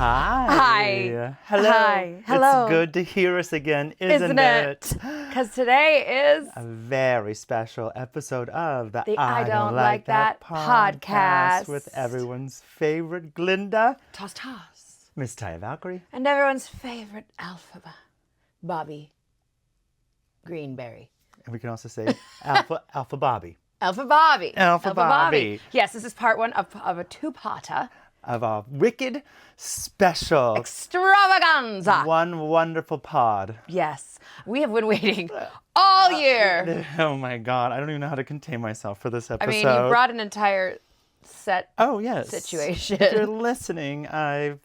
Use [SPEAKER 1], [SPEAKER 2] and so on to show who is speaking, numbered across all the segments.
[SPEAKER 1] Hi. Hello.
[SPEAKER 2] Hi. Hello.
[SPEAKER 1] It's good to hear us again, isn't it?
[SPEAKER 2] Because today is
[SPEAKER 1] a very special episode of the
[SPEAKER 2] I Don't Like That podcast
[SPEAKER 1] with everyone's favorite Glinda,
[SPEAKER 2] Toss Toss,
[SPEAKER 1] Miss Taya Valkyrie,
[SPEAKER 2] and everyone's favorite Alpha Bobby Greenberry.
[SPEAKER 1] and we can also say Alpha Bobby.
[SPEAKER 2] Alpha Bobby.
[SPEAKER 1] Alpha Bobby.
[SPEAKER 2] Yes, this is part one of a two-parter.
[SPEAKER 1] Of a wicked special
[SPEAKER 2] Extravaganza.
[SPEAKER 1] One wonderful pod.
[SPEAKER 2] Yes, we have been waiting all year.
[SPEAKER 1] Oh my God, I don't even know how to contain myself for this episode.
[SPEAKER 2] I mean, you brought an entire set situation.
[SPEAKER 1] If you're listening, I've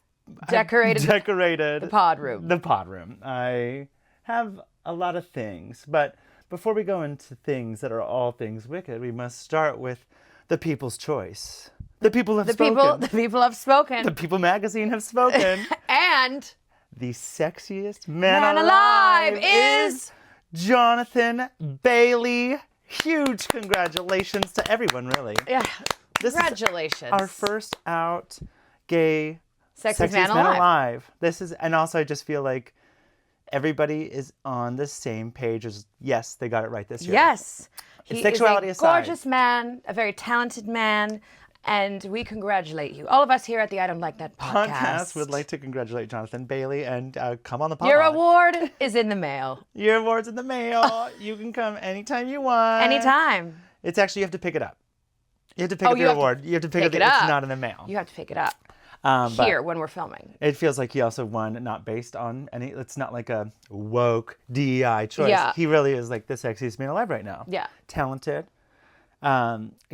[SPEAKER 2] decorated
[SPEAKER 1] the
[SPEAKER 2] pod room.
[SPEAKER 1] The pod room. I have a lot of things, but before we go into things that are all things wicked, we must start with the people's choice. The people have spoken.
[SPEAKER 2] The people have spoken.
[SPEAKER 1] The People magazine have spoken.
[SPEAKER 2] And
[SPEAKER 1] the sexiest man
[SPEAKER 2] alive is
[SPEAKER 1] Jonathan Bailey. Huge congratulations to everyone, really.
[SPEAKER 2] Yeah.
[SPEAKER 1] This
[SPEAKER 2] Congratulations.
[SPEAKER 1] is our first out gay
[SPEAKER 2] sexiest man alive.
[SPEAKER 1] This is, and also I just feel like everybody is on the same page as, yes, they got it right this year.
[SPEAKER 2] Yes. He
[SPEAKER 1] sexuality
[SPEAKER 2] is a
[SPEAKER 1] aside.
[SPEAKER 2] gorgeous man, a very talented man, and we congratulate you. All of us here at the I Don't Like That podcast
[SPEAKER 1] would like to congratulate Jonathan Bailey and come on the podcast.
[SPEAKER 2] Your award is in the mail.
[SPEAKER 1] Your award's in the mail. You can come anytime you want.
[SPEAKER 2] Anytime.
[SPEAKER 1] It's actually, you have to pick it up. You have to pick up your award. You have to pick it up. It's not in the mail.
[SPEAKER 2] You have to pick it up. Here when we're filming.
[SPEAKER 1] It feels like he also won not based on any, it's not like a woke DEI choice.
[SPEAKER 2] Yeah.
[SPEAKER 1] He really is like the sexiest man alive right now.
[SPEAKER 2] Yeah.
[SPEAKER 1] Talented,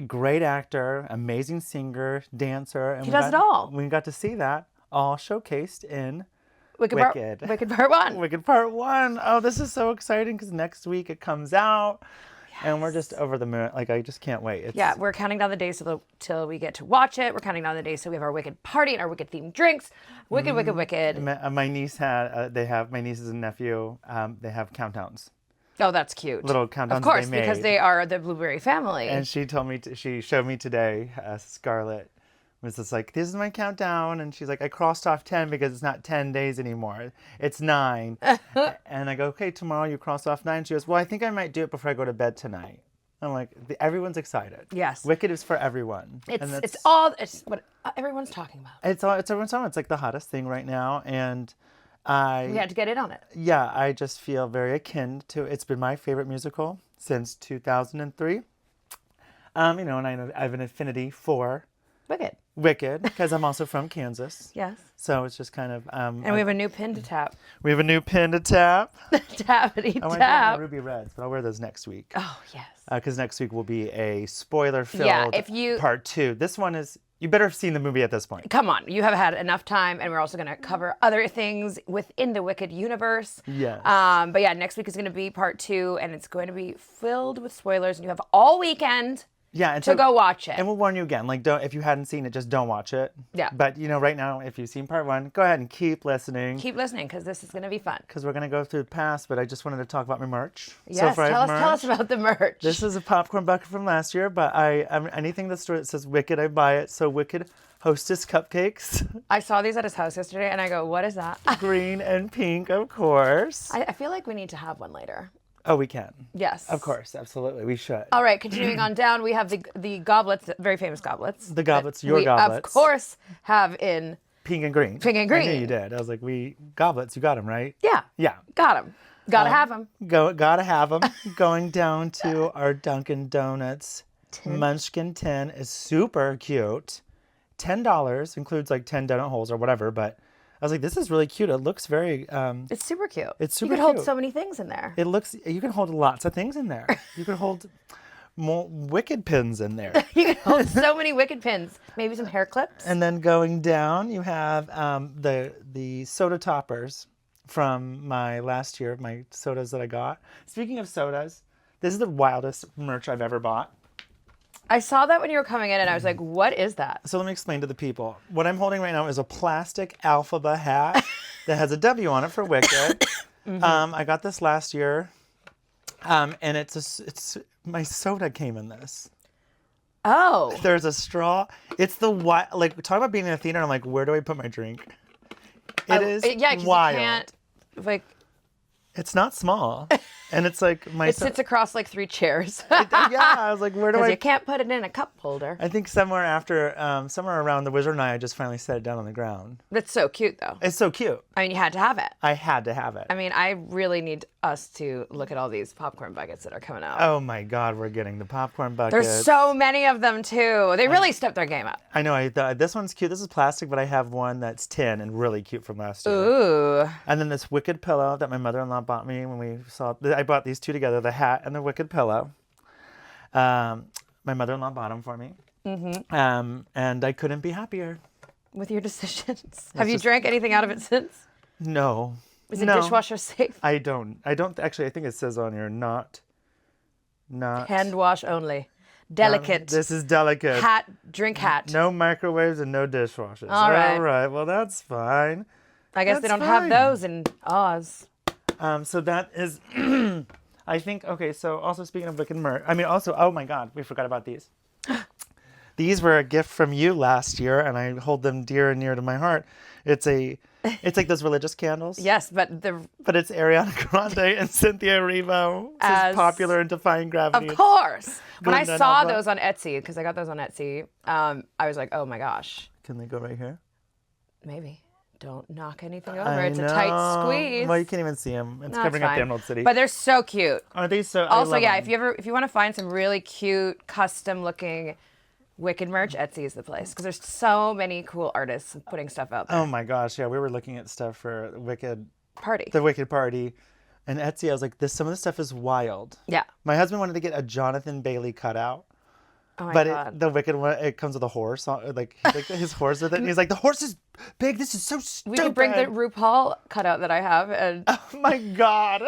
[SPEAKER 1] great actor, amazing singer, dancer. And
[SPEAKER 2] he does it all.
[SPEAKER 1] We got to see that all showcased in
[SPEAKER 2] Wicked Part 1.
[SPEAKER 1] Wicked Part 1. Oh, this is so exciting because next week it comes out. Yes. And we're just over the moon. Like, I just can't wait.
[SPEAKER 2] We're counting down the days till we get to watch it. We're counting down the days so we have our Wicked party and our Wicked themed drinks. Wicked.
[SPEAKER 1] My niece had, my nieces and nephew, they have countdowns.
[SPEAKER 2] Oh, that's cute.
[SPEAKER 1] Little countdowns
[SPEAKER 2] of course,
[SPEAKER 1] that they made.
[SPEAKER 2] Because they are the Blueberry family.
[SPEAKER 1] And she told me, she showed me today, Scarlett was just like, this is my countdown. And she's like, I crossed off 10 because it's not 10 days anymore. It's 9. And I go, okay, tomorrow you cross off 9. She goes, well, I think I might do it before I go to bed tonight. I'm like, everyone's excited.
[SPEAKER 2] Yes.
[SPEAKER 1] Wicked is for everyone.
[SPEAKER 2] It's what everyone's talking about.
[SPEAKER 1] It's everyone's talking. It's like the hottest thing right now. And
[SPEAKER 2] we had to get in on it.
[SPEAKER 1] Yeah, I just feel very akin to, it's been my favorite musical since 2003. And I have an affinity for Wicked, because I'm also from Kansas.
[SPEAKER 2] Yes.
[SPEAKER 1] So it's just kind of...
[SPEAKER 2] and we have a new pin to tap.
[SPEAKER 1] We have a new pin to tap.
[SPEAKER 2] Tappity tap.
[SPEAKER 1] I want to wear my ruby reds, but I'll wear those next week.
[SPEAKER 2] Oh, yes.
[SPEAKER 1] Because next week will be a spoiler-filled part 2. This one is... You better have seen the movie at this point.
[SPEAKER 2] Come on. You have had enough time, and we're also going to cover other things within the Wicked universe.
[SPEAKER 1] Yes.
[SPEAKER 2] But yeah, next week is going to be part 2, and it's going to be filled with spoilers, and you have all weekend... to go watch it.
[SPEAKER 1] And we'll warn you again, like, if you hadn't seen it, just don't watch it.
[SPEAKER 2] Yeah.
[SPEAKER 1] But, right now, if you've seen part 1, go ahead and keep listening.
[SPEAKER 2] Keep listening, because this is going to be fun.
[SPEAKER 1] Because we're going to go through the past, but I just wanted to talk about my merch.
[SPEAKER 2] Yes, tell us about the merch.
[SPEAKER 1] This is a popcorn bucket from last year, but anything that says Wicked, I buy it. So Wicked Hostess cupcakes.
[SPEAKER 2] I saw these at his house yesterday, and I go, what is that?
[SPEAKER 1] Green and pink, of course.
[SPEAKER 2] I feel like we need to have one later.
[SPEAKER 1] Oh, we can.
[SPEAKER 2] Yes.
[SPEAKER 1] Of course, absolutely. We should.
[SPEAKER 2] All right, continuing on down, we have the goblets, very famous goblets.
[SPEAKER 1] The goblets, your goblets.
[SPEAKER 2] Of course, have in...
[SPEAKER 1] Pink and green.
[SPEAKER 2] Pink and green.
[SPEAKER 1] I knew you did. I was like, goblets, you got them, right?
[SPEAKER 2] Yeah.
[SPEAKER 1] Yeah.
[SPEAKER 2] Got them. Gotta have them.
[SPEAKER 1] Gotta have them. Going down to our Dunkin' Donuts Munchkin tin is super cute. $10, includes like 10 donut holes or whatever, but... I was like, this is really cute. It looks very...
[SPEAKER 2] it's super cute.
[SPEAKER 1] It's super cute.
[SPEAKER 2] You could hold so many things in there.
[SPEAKER 1] You can hold lots of things in there. You can hold more Wicked pins in there.
[SPEAKER 2] You can hold so many Wicked pins. Maybe some hair clips.
[SPEAKER 1] And then going down, you have the soda toppers from my last year, my sodas that I got. Speaking of sodas, this is the wildest merch I've ever bought.
[SPEAKER 2] I saw that when you were coming in, and I was like, what is that?
[SPEAKER 1] So let me explain to the people. What I'm holding right now is a plastic alphabet hat that has a W on it for Wicked. I got this last year, and it's my soda came in this.
[SPEAKER 2] Oh.
[SPEAKER 1] There's a straw. It's the talk about being in a theater, and I'm like, where do I put my drink? It is
[SPEAKER 2] Yeah, because you
[SPEAKER 1] wild.
[SPEAKER 2] can't, like...
[SPEAKER 1] It's not small. And it's like
[SPEAKER 2] It sits across like 3 chairs.
[SPEAKER 1] Yeah, I was like, where do I...
[SPEAKER 2] You can't put it in a cup holder.
[SPEAKER 1] I think somewhere around The Wizard and I just finally set it down on the ground.
[SPEAKER 2] That's so cute, though.
[SPEAKER 1] It's so cute.
[SPEAKER 2] I mean, you had to have it.
[SPEAKER 1] I had to have it.
[SPEAKER 2] I mean, I really need us to look at all these popcorn buckets that are coming out.
[SPEAKER 1] Oh my God, we're getting the popcorn buckets.
[SPEAKER 2] There's so many of them, too. They really stepped their game up.
[SPEAKER 1] I know. This one's cute. This is plastic, but I have one that's tin and really cute from last year.
[SPEAKER 2] Ooh.
[SPEAKER 1] And then this wicked pillow that my mother-in-law bought me when we saw... I bought these two together, the hat and the wicked pillow. My mother-in-law bought them for me. Mm-hmm. And I couldn't be happier.
[SPEAKER 2] With your decisions. Have you drank anything out of it since?
[SPEAKER 1] No.
[SPEAKER 2] Is it dishwasher safe?
[SPEAKER 1] I don't. Actually, I think it says on here, not...
[SPEAKER 2] Hand wash only. Delicate.
[SPEAKER 1] This is delicate.
[SPEAKER 2] Drink hat.
[SPEAKER 1] No microwaves and no dishwashers.
[SPEAKER 2] All right.
[SPEAKER 1] All right. Well, that's fine.
[SPEAKER 2] I guess they don't have those in Oz.
[SPEAKER 1] So that is, I think, okay, so also speaking of wicked merch, I mean, also, oh my God, we forgot about these. These were a gift from you last year, and I hold them dear and near to my heart. It's like those religious candles.
[SPEAKER 2] Yes, but
[SPEAKER 1] it's Ariana Grande and Cynthia Erivo. As popular and defying gravity.
[SPEAKER 2] Of course. When I
[SPEAKER 1] Glinda
[SPEAKER 2] saw
[SPEAKER 1] Nova.
[SPEAKER 2] those on Etsy, because I got those on Etsy, I was like, oh my gosh.
[SPEAKER 1] Can they go right here?
[SPEAKER 2] Maybe. Don't knock anything over. It's a tight squeeze.
[SPEAKER 1] Well, you can't even see them. It's covering up the Emerald City.
[SPEAKER 2] But they're so cute.
[SPEAKER 1] Are they so?
[SPEAKER 2] Also,
[SPEAKER 1] I love
[SPEAKER 2] yeah,
[SPEAKER 1] them.
[SPEAKER 2] if you want to find some really cute, custom-looking Wicked merch, Etsy is the place, because there's so many cool artists putting stuff out there.
[SPEAKER 1] Oh my gosh, yeah, we were looking at stuff for the Wicked Party, and Etsy. I was like, some of this stuff is wild.
[SPEAKER 2] Yeah.
[SPEAKER 1] My husband wanted to get a Jonathan Bailey cutout.
[SPEAKER 2] Oh my
[SPEAKER 1] but
[SPEAKER 2] God.
[SPEAKER 1] The Wicked one, it comes with a horse, like his horse with it, and he's like, the horse is big. This is so stupid.
[SPEAKER 2] We could bring the RuPaul cutout that I have, and
[SPEAKER 1] oh my God,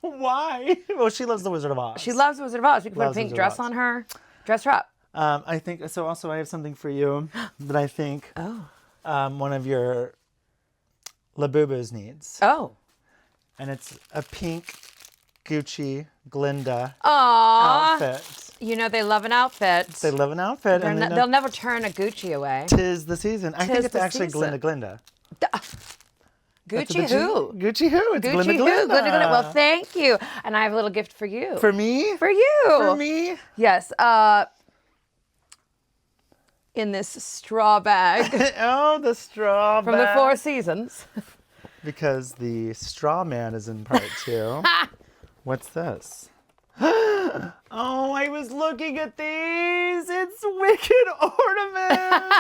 [SPEAKER 1] why? Well, she loves the Wizard of Oz.
[SPEAKER 2] She loves the Wizard of Oz. We could put a pink dress on her, dress her up.
[SPEAKER 1] I think so. Also, I have something for you that I think one of your Labubus needs.
[SPEAKER 2] Oh,
[SPEAKER 1] and it's a pink Gucci Glinda
[SPEAKER 2] Aww.
[SPEAKER 1] outfit.
[SPEAKER 2] You know they love an outfit.
[SPEAKER 1] They love an outfit, and
[SPEAKER 2] they'll never turn a Gucci away.
[SPEAKER 1] 'Tis the season. I think it's actually Glinda.
[SPEAKER 2] Gucci who?
[SPEAKER 1] Gucci who? It's
[SPEAKER 2] Gucci
[SPEAKER 1] Glinda.
[SPEAKER 2] Well, thank you. And I have a little gift for you.
[SPEAKER 1] For me?
[SPEAKER 2] For you.
[SPEAKER 1] For me?
[SPEAKER 2] Yes. In this straw bag.
[SPEAKER 1] Oh, the straw
[SPEAKER 2] from
[SPEAKER 1] bag.
[SPEAKER 2] the Four Seasons.
[SPEAKER 1] Because the straw man is in part 2. What's this? Oh, I was looking at these. It's wicked ornaments.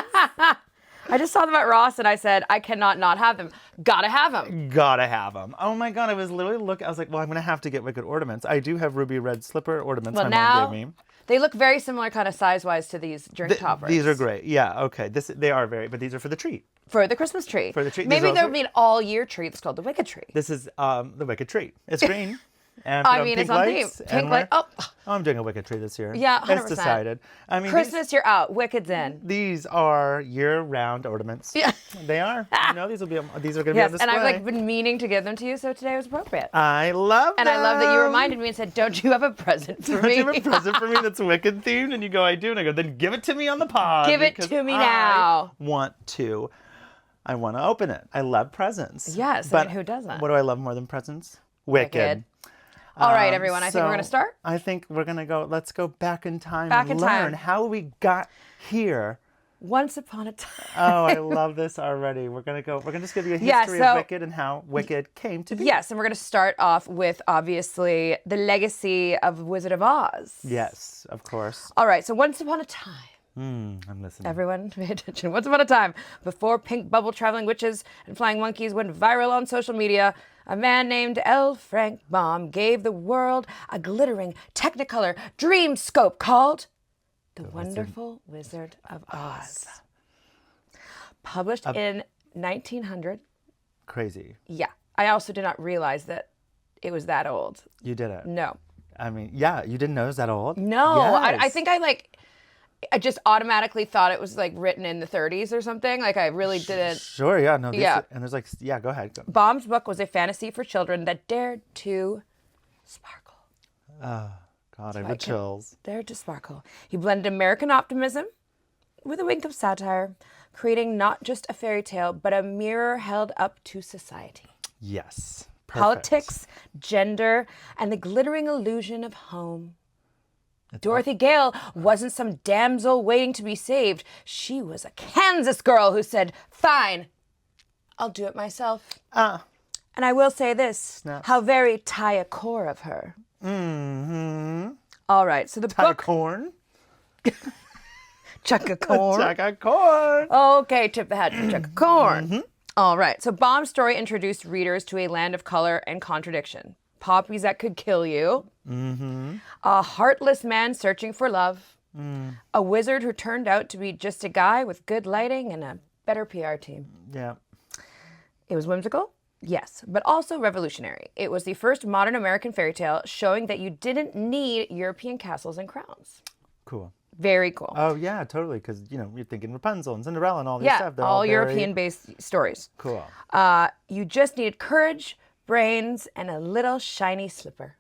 [SPEAKER 2] I just saw them at Ross and I said, I cannot not have them. Gotta have them.
[SPEAKER 1] Gotta have them. Oh my God, I was literally looking. I was like, well, I'm going to have to get wicked ornaments. I do have ruby red slipper ornaments my mom gave me.
[SPEAKER 2] They look very similar kind of size-wise to these drink toppers.
[SPEAKER 1] These are great. Yeah, okay. They are very, but these are for the tree.
[SPEAKER 2] For the Christmas tree.
[SPEAKER 1] For the tree.
[SPEAKER 2] Maybe there would be an all-year tree that's called the Wicked Tree.
[SPEAKER 1] This is the Wicked Tree. It's green. And
[SPEAKER 2] I mean, it's on theme. Pink light. Oh,
[SPEAKER 1] I'm doing a Wicked Tree this year.
[SPEAKER 2] Yeah, 100%.
[SPEAKER 1] It's decided. I mean,
[SPEAKER 2] Christmas, you're out. Wicked's in.
[SPEAKER 1] These are year-round ornaments.
[SPEAKER 2] Yeah,
[SPEAKER 1] they are. You know, these are going to be on display.
[SPEAKER 2] And I've been meaning to give them to you, so today was appropriate.
[SPEAKER 1] I love them.
[SPEAKER 2] And I love that you reminded me and said, "Don't you have a present for me?
[SPEAKER 1] Don't you have a present for me that's Wicked themed?" And you go, "I do." And I go, "Then give it to me on the pod.
[SPEAKER 2] Give it to me now."
[SPEAKER 1] I want to open it. I love presents.
[SPEAKER 2] Yes,
[SPEAKER 1] but
[SPEAKER 2] who doesn't?
[SPEAKER 1] What do I love more than presents? Wicked.
[SPEAKER 2] All right, everyone. I think we're going to start.
[SPEAKER 1] I think we're going to go. Let's go back in time
[SPEAKER 2] and
[SPEAKER 1] learn how we got here.
[SPEAKER 2] Once upon a time.
[SPEAKER 1] Oh, I love this already. We're going to just give you a history of Wicked and how Wicked came to be.
[SPEAKER 2] Yes, and we're going to start off with, obviously, the legacy of Wizard of Oz.
[SPEAKER 1] Yes, of course.
[SPEAKER 2] All right, so once upon a time.
[SPEAKER 1] I'm listening.
[SPEAKER 2] Everyone, pay attention. Once upon a time, before pink bubble traveling witches and flying monkeys went viral on social media, a man named L. Frank Baum gave the world a glittering Technicolor dream scope called The Wonderful Wizard of Oz. Published in 1900.
[SPEAKER 1] Crazy.
[SPEAKER 2] Yeah. I also did not realize that it was that old.
[SPEAKER 1] You didn't?
[SPEAKER 2] No.
[SPEAKER 1] I mean, yeah, you didn't know it was that old?
[SPEAKER 2] No.
[SPEAKER 1] Yes.
[SPEAKER 2] I think I just automatically thought it was like written in the 30s or something. Like I really didn't.
[SPEAKER 1] Sure, yeah. No,
[SPEAKER 2] yeah.
[SPEAKER 1] And there's go ahead.
[SPEAKER 2] Baum's book was a fantasy for children that dared to sparkle.
[SPEAKER 1] Oh, God, I have chills.
[SPEAKER 2] Dared to sparkle. He blended American optimism with a wink of satire, creating not just a fairy tale, but a mirror held up to society.
[SPEAKER 1] Yes. Perfect.
[SPEAKER 2] Politics, gender, and the glittering illusion of home. Dorothy Gale wasn't some damsel waiting to be saved. She was a Kansas girl who said, fine, I'll do it myself. And I will say this,
[SPEAKER 1] Snaps.
[SPEAKER 2] how very Taya core of her.
[SPEAKER 1] Mm-hmm.
[SPEAKER 2] All right, so the book...
[SPEAKER 1] Corn.
[SPEAKER 2] Chuck a corn.
[SPEAKER 1] Chuck a corn.
[SPEAKER 2] Okay, tip the hat to Chuck a corn. All right, so Baum's story introduced readers to a land of color and contradiction. Poppies that could kill you. A heartless man searching for love. A wizard who turned out to be just a guy with good lighting and a better PR team.
[SPEAKER 1] Yeah.
[SPEAKER 2] It was whimsical, yes, but also revolutionary. It was the first modern American fairy tale showing that you didn't need European castles and crowns.
[SPEAKER 1] Cool.
[SPEAKER 2] Very cool.
[SPEAKER 1] Oh, yeah, totally. Because, you're thinking Rapunzel and Cinderella and all this
[SPEAKER 2] Yeah,
[SPEAKER 1] stuff. They're
[SPEAKER 2] all
[SPEAKER 1] very
[SPEAKER 2] European-based stories.
[SPEAKER 1] Cool.
[SPEAKER 2] You just needed courage, brains, and a little shiny slipper.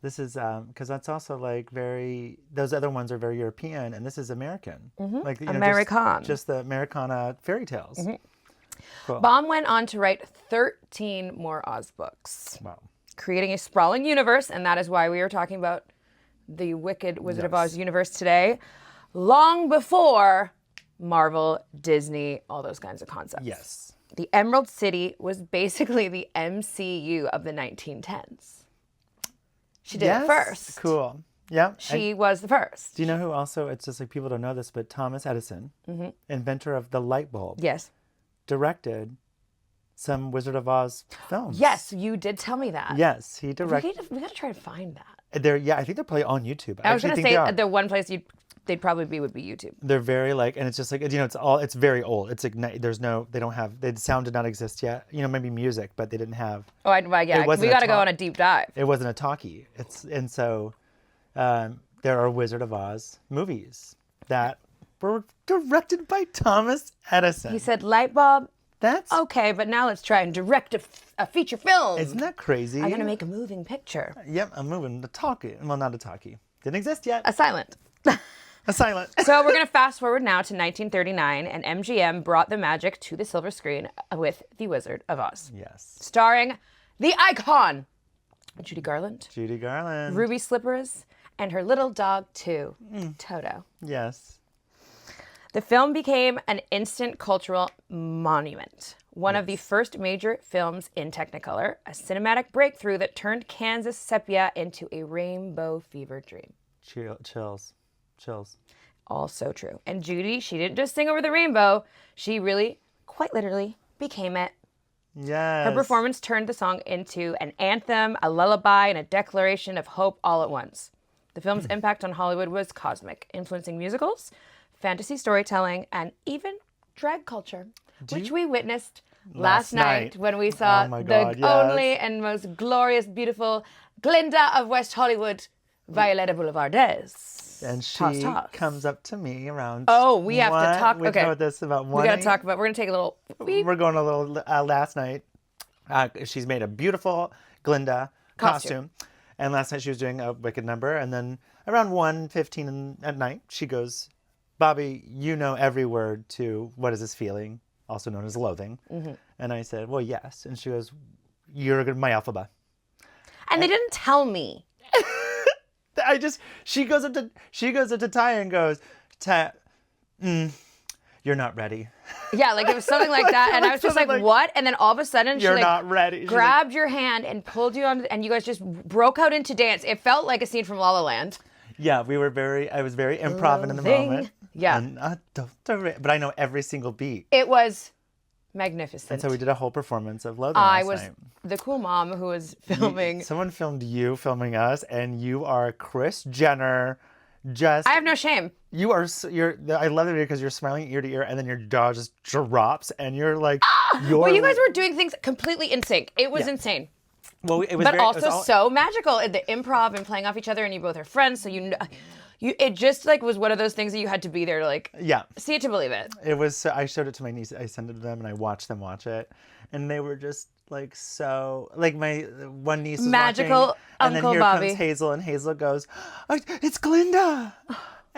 [SPEAKER 1] This is, because that's also like those other ones are very European, and this is American. Like,
[SPEAKER 2] American.
[SPEAKER 1] Just the Americana fairy tales. Cool.
[SPEAKER 2] Baum went on to write 13 more Oz books,
[SPEAKER 1] Wow.
[SPEAKER 2] creating a sprawling universe, and that is why we are talking about the Wicked Wizard of Oz universe today, long before Marvel, Disney, all those kinds of concepts.
[SPEAKER 1] Yes.
[SPEAKER 2] The Emerald City was basically the MCU of the 1910s. She did it first.
[SPEAKER 1] Cool. Yeah.
[SPEAKER 2] She was the first.
[SPEAKER 1] Do you know who also, it's just like people don't know this, but Thomas Edison, inventor of the light bulb,
[SPEAKER 2] Yes.
[SPEAKER 1] directed some Wizard of Oz films.
[SPEAKER 2] Yes, you did tell me that.
[SPEAKER 1] Yes, he directed.
[SPEAKER 2] We got to try to find that.
[SPEAKER 1] I think they're probably on YouTube.
[SPEAKER 2] I was
[SPEAKER 1] actually
[SPEAKER 2] going to
[SPEAKER 1] think they are.
[SPEAKER 2] say the one place they'd probably be would be YouTube.
[SPEAKER 1] They're very and it's just like, it's very old. It's like, the sound did not exist yet. Maybe music, but they didn't have.
[SPEAKER 2] Oh, yeah.
[SPEAKER 1] It wasn't
[SPEAKER 2] We
[SPEAKER 1] a
[SPEAKER 2] got to go
[SPEAKER 1] talk-
[SPEAKER 2] on a deep dive.
[SPEAKER 1] It wasn't a talkie. So there are Wizard of Oz movies that were directed by Thomas Edison.
[SPEAKER 2] He said, light bulb,
[SPEAKER 1] That's
[SPEAKER 2] okay, but now let's try and direct a feature film.
[SPEAKER 1] Isn't that crazy?
[SPEAKER 2] I'm going to make a moving picture.
[SPEAKER 1] Yep, I'm moving the talkie. Well, not a talkie. Didn't exist yet.
[SPEAKER 2] A silent.
[SPEAKER 1] A silent.
[SPEAKER 2] So we're going to fast forward now to 1939, and MGM brought the magic to the silver screen with The Wizard of Oz.
[SPEAKER 1] Yes.
[SPEAKER 2] Starring the icon, Judy Garland,
[SPEAKER 1] Judy Garland.
[SPEAKER 2] Ruby Slippers, and her little dog, too, Toto.
[SPEAKER 1] Yes.
[SPEAKER 2] The film became an instant cultural monument. One of the first major films in Technicolor, a cinematic breakthrough that turned Kansas sepia into a rainbow fever dream.
[SPEAKER 1] Chills.
[SPEAKER 2] All so true. And Judy, she didn't just sing over the rainbow. She really, quite literally, became it.
[SPEAKER 1] Yes.
[SPEAKER 2] Her performance turned the song into an anthem, a lullaby, and a declaration of hope all at once. The film's impact on Hollywood was cosmic, influencing musicals, fantasy storytelling, and even drag culture, which we witnessed last night when we saw
[SPEAKER 1] Oh my
[SPEAKER 2] the
[SPEAKER 1] God, yes.
[SPEAKER 2] only and most glorious, beautiful Glinda of West Hollywood, Violetta Boulevardez.
[SPEAKER 1] And she
[SPEAKER 2] Toss.
[SPEAKER 1] comes up to me around.
[SPEAKER 2] Oh, we have to talk.
[SPEAKER 1] We
[SPEAKER 2] Okay.
[SPEAKER 1] know this about one.
[SPEAKER 2] We got to talk about, we're going to take a little beep.
[SPEAKER 1] We're going a little last night. She's made a beautiful Glinda costume. And last night she was doing a Wicked number. And then around 1:15 at night, she goes, Bobby, you know every word to What Is This Feeling, also known as Loathing. And I said, well, yes. And she goes, you're my alphabet.
[SPEAKER 2] And they didn't tell me.
[SPEAKER 1] She goes up to Taya and goes, Taya, you're not ready.
[SPEAKER 2] Yeah, like it was something like that. And I was just like, what? And then all of a sudden, she
[SPEAKER 1] You're
[SPEAKER 2] like
[SPEAKER 1] not ready. She's
[SPEAKER 2] grabbed your hand and pulled you on, and you guys just broke out into dance. It felt like a scene from La La Land.
[SPEAKER 1] Yeah, I was very improv in the moment.
[SPEAKER 2] Yeah.
[SPEAKER 1] And, but I know every single beat.
[SPEAKER 2] It was magnificent.
[SPEAKER 1] And so we did a whole performance of Loathing
[SPEAKER 2] I
[SPEAKER 1] last
[SPEAKER 2] was
[SPEAKER 1] night.
[SPEAKER 2] the cool mom who was filming.
[SPEAKER 1] Someone filmed you filming us, and you are Kris Jenner. I
[SPEAKER 2] have no shame.
[SPEAKER 1] You are. I love it because you're smiling ear to ear, and then your jaw just drops, and you're like,
[SPEAKER 2] Well, you guys were doing things completely in sync. It was insane.
[SPEAKER 1] Well, it was,
[SPEAKER 2] but also so magical. The improv and playing off each other, and you both are friends, so it just like was one of those things that you had to be there to like see it to believe it.
[SPEAKER 1] It was. I showed it to my niece. I sent it to them, and I watched them watch it, and they were just like so. Like my one niece was
[SPEAKER 2] magical
[SPEAKER 1] watching, and
[SPEAKER 2] Uncle
[SPEAKER 1] then here
[SPEAKER 2] Bobby
[SPEAKER 1] comes Hazel, and Hazel goes, "It's Glinda,"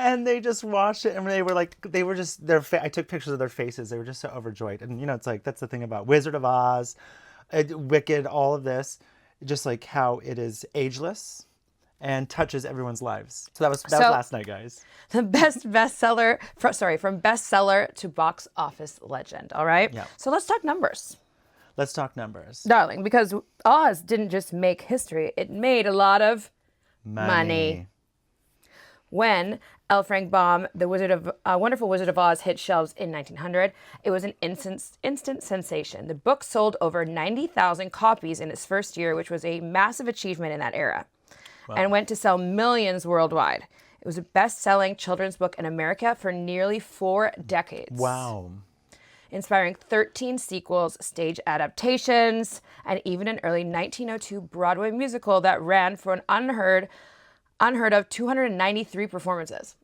[SPEAKER 1] And they just watched it, and I took pictures of their faces. They were just so overjoyed. And, it's like, that's the thing about Wizard of Oz, Wicked, all of this, just like how it is ageless and touches everyone's lives. So that was last night, guys.
[SPEAKER 2] The bestseller, from bestseller to box office legend, all right?
[SPEAKER 1] Yeah.
[SPEAKER 2] So let's talk numbers.
[SPEAKER 1] Let's talk numbers.
[SPEAKER 2] Darling, because Oz didn't just make history, it made a lot of money. When L. Frank Baum, the Wonderful Wizard of Oz, hit shelves in 1900, it was an instant sensation. The book sold over 90,000 copies in its first year, which was a massive achievement in that era, and went to sell millions worldwide. It was a best-selling children's book in America for nearly 4 decades.
[SPEAKER 1] Wow.
[SPEAKER 2] Inspiring 13 sequels, stage adaptations, and even an early 1902 Broadway musical that ran for an unheard of 293 performances.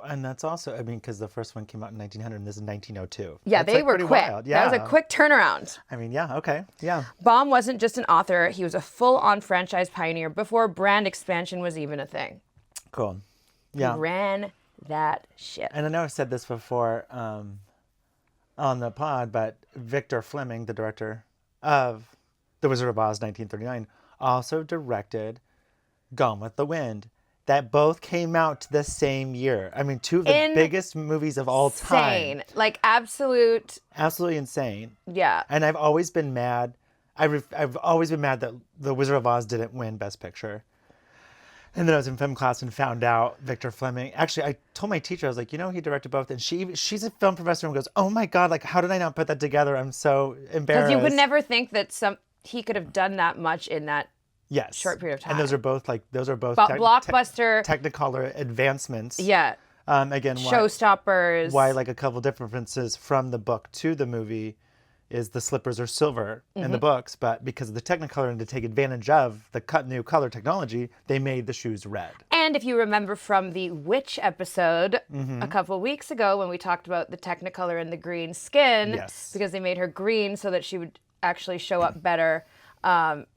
[SPEAKER 1] And that's also, because the first one came out in 1900 and this is 1902.
[SPEAKER 2] Yeah,
[SPEAKER 1] that's
[SPEAKER 2] they were quick.
[SPEAKER 1] Wild. Yeah.
[SPEAKER 2] That was a quick turnaround.
[SPEAKER 1] Yeah, okay, yeah.
[SPEAKER 2] Baum wasn't just an author, he was a full-on franchise pioneer before brand expansion was even a thing.
[SPEAKER 1] Cool. Yeah.
[SPEAKER 2] He ran that shit.
[SPEAKER 1] And I know I've said this before on the pod, but Victor Fleming, the director of The Wizard of Oz 1939, also directed Gone with the Wind. That both came out the same year. Two of the biggest movies of all time.
[SPEAKER 2] Insane. Like
[SPEAKER 1] Absolutely insane.
[SPEAKER 2] Yeah.
[SPEAKER 1] And I've always been mad. I've always been mad that The Wizard of Oz didn't win Best Picture. And then I was in film class and found out Victor Fleming. Actually, I told my teacher, I was like, he directed both. And she's a film professor and goes, oh my God, like, how did I not put that together? I'm so embarrassed.
[SPEAKER 2] Because you would never think that he could have done that much in that short period of time.
[SPEAKER 1] And those are both
[SPEAKER 2] blockbuster
[SPEAKER 1] Technicolor advancements.
[SPEAKER 2] Yeah.
[SPEAKER 1] Again,
[SPEAKER 2] showstoppers.
[SPEAKER 1] Why like a couple differences from the book to the movie is the slippers are silver in the books, but because of the Technicolor and to take advantage of the new color technology, they made the shoes red.
[SPEAKER 2] And if you remember from the Witch episode a couple weeks ago when we talked about the Technicolor and the green skin, because they made her green so that she would actually show up better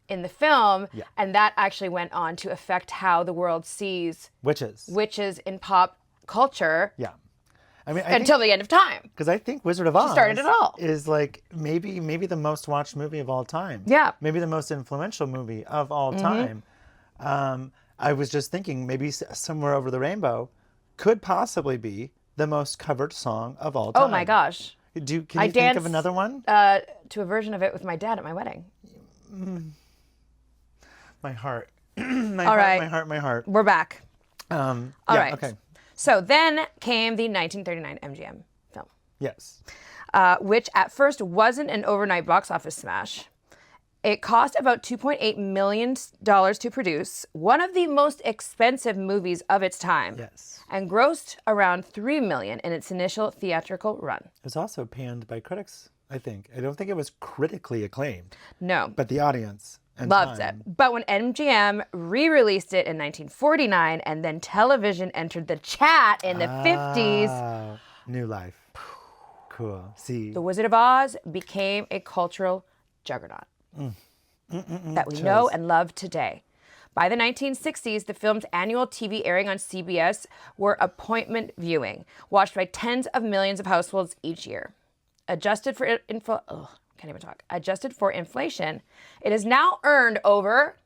[SPEAKER 2] in the film, and that actually went on to affect how the world sees witches in pop culture.
[SPEAKER 1] Yeah.
[SPEAKER 2] Until the end of time.
[SPEAKER 1] Because I think Wizard of Oz
[SPEAKER 2] started it all.
[SPEAKER 1] Is like maybe the most watched movie of all time.
[SPEAKER 2] Yeah.
[SPEAKER 1] Maybe the most influential movie of all time. I was just thinking maybe Somewhere Over the Rainbow could possibly be the most covered song of all time.
[SPEAKER 2] Oh my gosh.
[SPEAKER 1] Can you think of another one?
[SPEAKER 2] To a version of it with my dad at my wedding.
[SPEAKER 1] My heart.
[SPEAKER 2] My heart. We're back.
[SPEAKER 1] All right. Okay.
[SPEAKER 2] So then came the 1939 MGM film.
[SPEAKER 1] Yes.
[SPEAKER 2] Which at first wasn't an overnight box office smash. It cost about $2.8 million to produce, one of the most expensive movies of its time.
[SPEAKER 1] Yes.
[SPEAKER 2] And grossed around $3 million in its initial theatrical run.
[SPEAKER 1] It was also panned by critics, I think. I don't think it was critically acclaimed.
[SPEAKER 2] No.
[SPEAKER 1] But the audience
[SPEAKER 2] loved it. But when MGM re-released it in 1949 and then television entered the chat in the 50s.
[SPEAKER 1] New life. Cool. See.
[SPEAKER 2] The Wizard of Oz became a cultural juggernaut that we know and love today. By the 1960s, the film's annual TV airing on CBS were appointment viewing, watched by tens of millions of households each year. Adjusted for inflation, it has now earned over,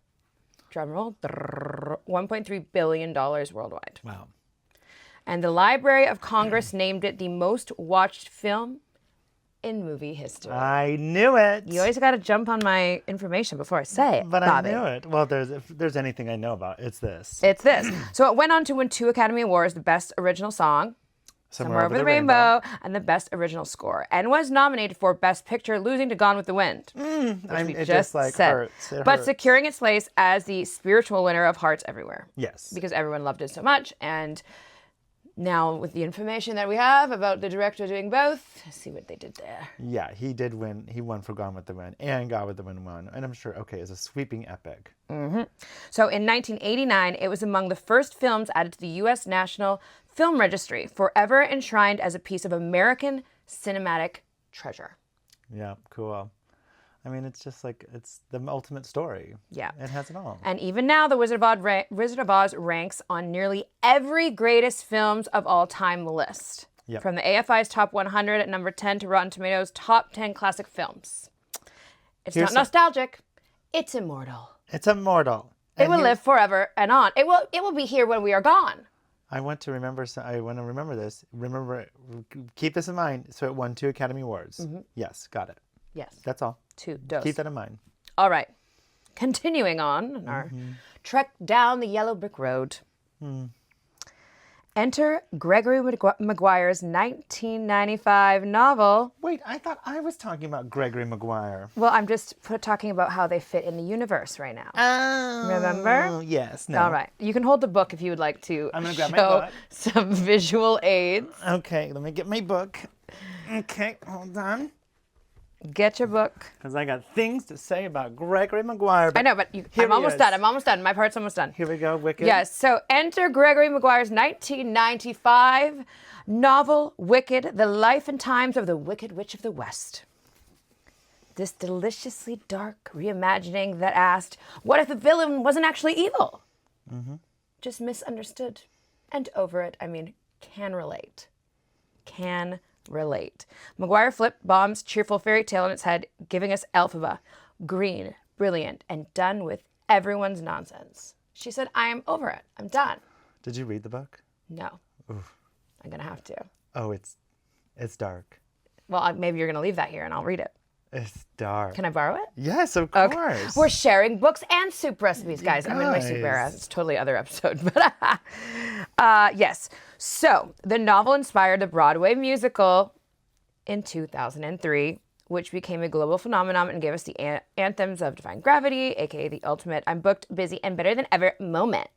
[SPEAKER 2] drumroll, $1.3 billion worldwide.
[SPEAKER 1] Wow.
[SPEAKER 2] And the Library of Congress named it the most watched film in movie history.
[SPEAKER 1] I knew it.
[SPEAKER 2] You always got to jump on my information before I say it,
[SPEAKER 1] But
[SPEAKER 2] Bobby.
[SPEAKER 1] I knew it. Well, if there's anything I know about, it's this.
[SPEAKER 2] It's this. So it went on to win 2 Academy Awards, the Best Original Song, Somewhere Over the Rainbow, and the Best Original Score, and was nominated for Best Picture, losing to Gone with the Wind.
[SPEAKER 1] It just hurts.
[SPEAKER 2] But securing its place as the spiritual winner of Hearts Everywhere.
[SPEAKER 1] Yes.
[SPEAKER 2] Because everyone loved it so much, and now with the information that we have about the director doing both, see what they did there.
[SPEAKER 1] Yeah, he did win. He won for Gone with the Wind, and Gone with the Wind won. And I'm sure, it's a sweeping epic.
[SPEAKER 2] So in 1989, it was among the first films added to the U.S. National Film Registry, forever enshrined as a piece of American cinematic treasure.
[SPEAKER 1] Yeah, cool. I mean, it's just like, it's the ultimate story.
[SPEAKER 2] Yeah.
[SPEAKER 1] It has it all.
[SPEAKER 2] And even now, The Wizard of Oz ranks on nearly every greatest films of all time list.
[SPEAKER 1] Yep.
[SPEAKER 2] From the AFI's Top 100 at number 10 to Rotten Tomatoes' Top 10 classic films. It's not nostalgic. It's immortal.
[SPEAKER 1] It's immortal.
[SPEAKER 2] It will live forever and on. It will be here when we are gone.
[SPEAKER 1] I want to remember this. Keep this in mind. So it won 2 Academy Awards.
[SPEAKER 2] Mm-hmm.
[SPEAKER 1] Yes, got it.
[SPEAKER 2] Yes.
[SPEAKER 1] That's all.
[SPEAKER 2] 2 dos.
[SPEAKER 1] Keep that in mind.
[SPEAKER 2] All right. Continuing on our trek down the yellow brick road. Enter Gregory Maguire's 1995 novel.
[SPEAKER 1] Wait, I thought I was talking about Gregory Maguire.
[SPEAKER 2] Well, I'm just talking about how they fit in the universe right now.
[SPEAKER 1] Oh.
[SPEAKER 2] Remember?
[SPEAKER 1] Yes. No.
[SPEAKER 2] All right. You can hold the book if you would like to
[SPEAKER 1] I'm gonna grab my
[SPEAKER 2] show
[SPEAKER 1] book.
[SPEAKER 2] some visual aids.
[SPEAKER 1] Okay, let me get my book. Okay, hold on.
[SPEAKER 2] Get your book.
[SPEAKER 1] Because I got things to say about Gregory Maguire.
[SPEAKER 2] I know, but I'm almost done. I'm almost done. My part's almost done.
[SPEAKER 1] Here we go, Wicked.
[SPEAKER 2] Yes, so enter Gregory Maguire's 1995 novel, Wicked, The Life and Times of the Wicked Witch of the West. This deliciously dark reimagining that asked, what if the villain wasn't actually evil? Just misunderstood. And over it, I mean, can relate. Can relate. Maguire flipped Baum's cheerful fairy tale on its head, giving us Elphaba, green, brilliant, and done with everyone's nonsense. She said, I am over it. I'm done.
[SPEAKER 1] Did you read the book?
[SPEAKER 2] No.
[SPEAKER 1] Oof.
[SPEAKER 2] I'm going to have to.
[SPEAKER 1] Oh, it's dark.
[SPEAKER 2] Well, maybe you're going to leave that here and I'll read it.
[SPEAKER 1] It's dark.
[SPEAKER 2] Can I borrow it?
[SPEAKER 1] Yes, of course.
[SPEAKER 2] Okay. We're sharing books and soup recipes, guys. I'm in my soup era. It's totally other episode. But yes. So the novel inspired the Broadway musical in 2003, which became a global phenomenon and gave us the anthems of Defying Gravity, aka the ultimate I'm booked, busy, and better than ever moment.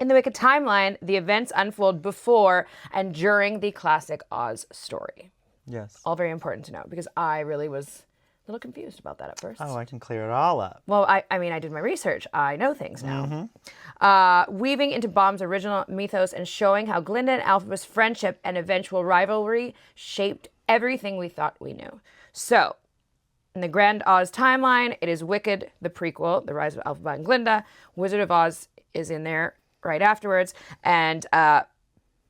[SPEAKER 2] In the Wicked timeline, the events unfold before and during the classic Oz story.
[SPEAKER 1] Yes.
[SPEAKER 2] All very important to know because I really was a little confused about that at first.
[SPEAKER 1] Oh, I can clear it all up.
[SPEAKER 2] Well, I mean, I did my research. I know things now. Weaving into Baum's original mythos and showing how Glinda and Elphaba's friendship and eventual rivalry shaped everything we thought we knew. So, in the Grand Oz timeline, it is Wicked, the prequel, The Rise of Elphaba and Glinda. Wizard of Oz is in there right afterwards. And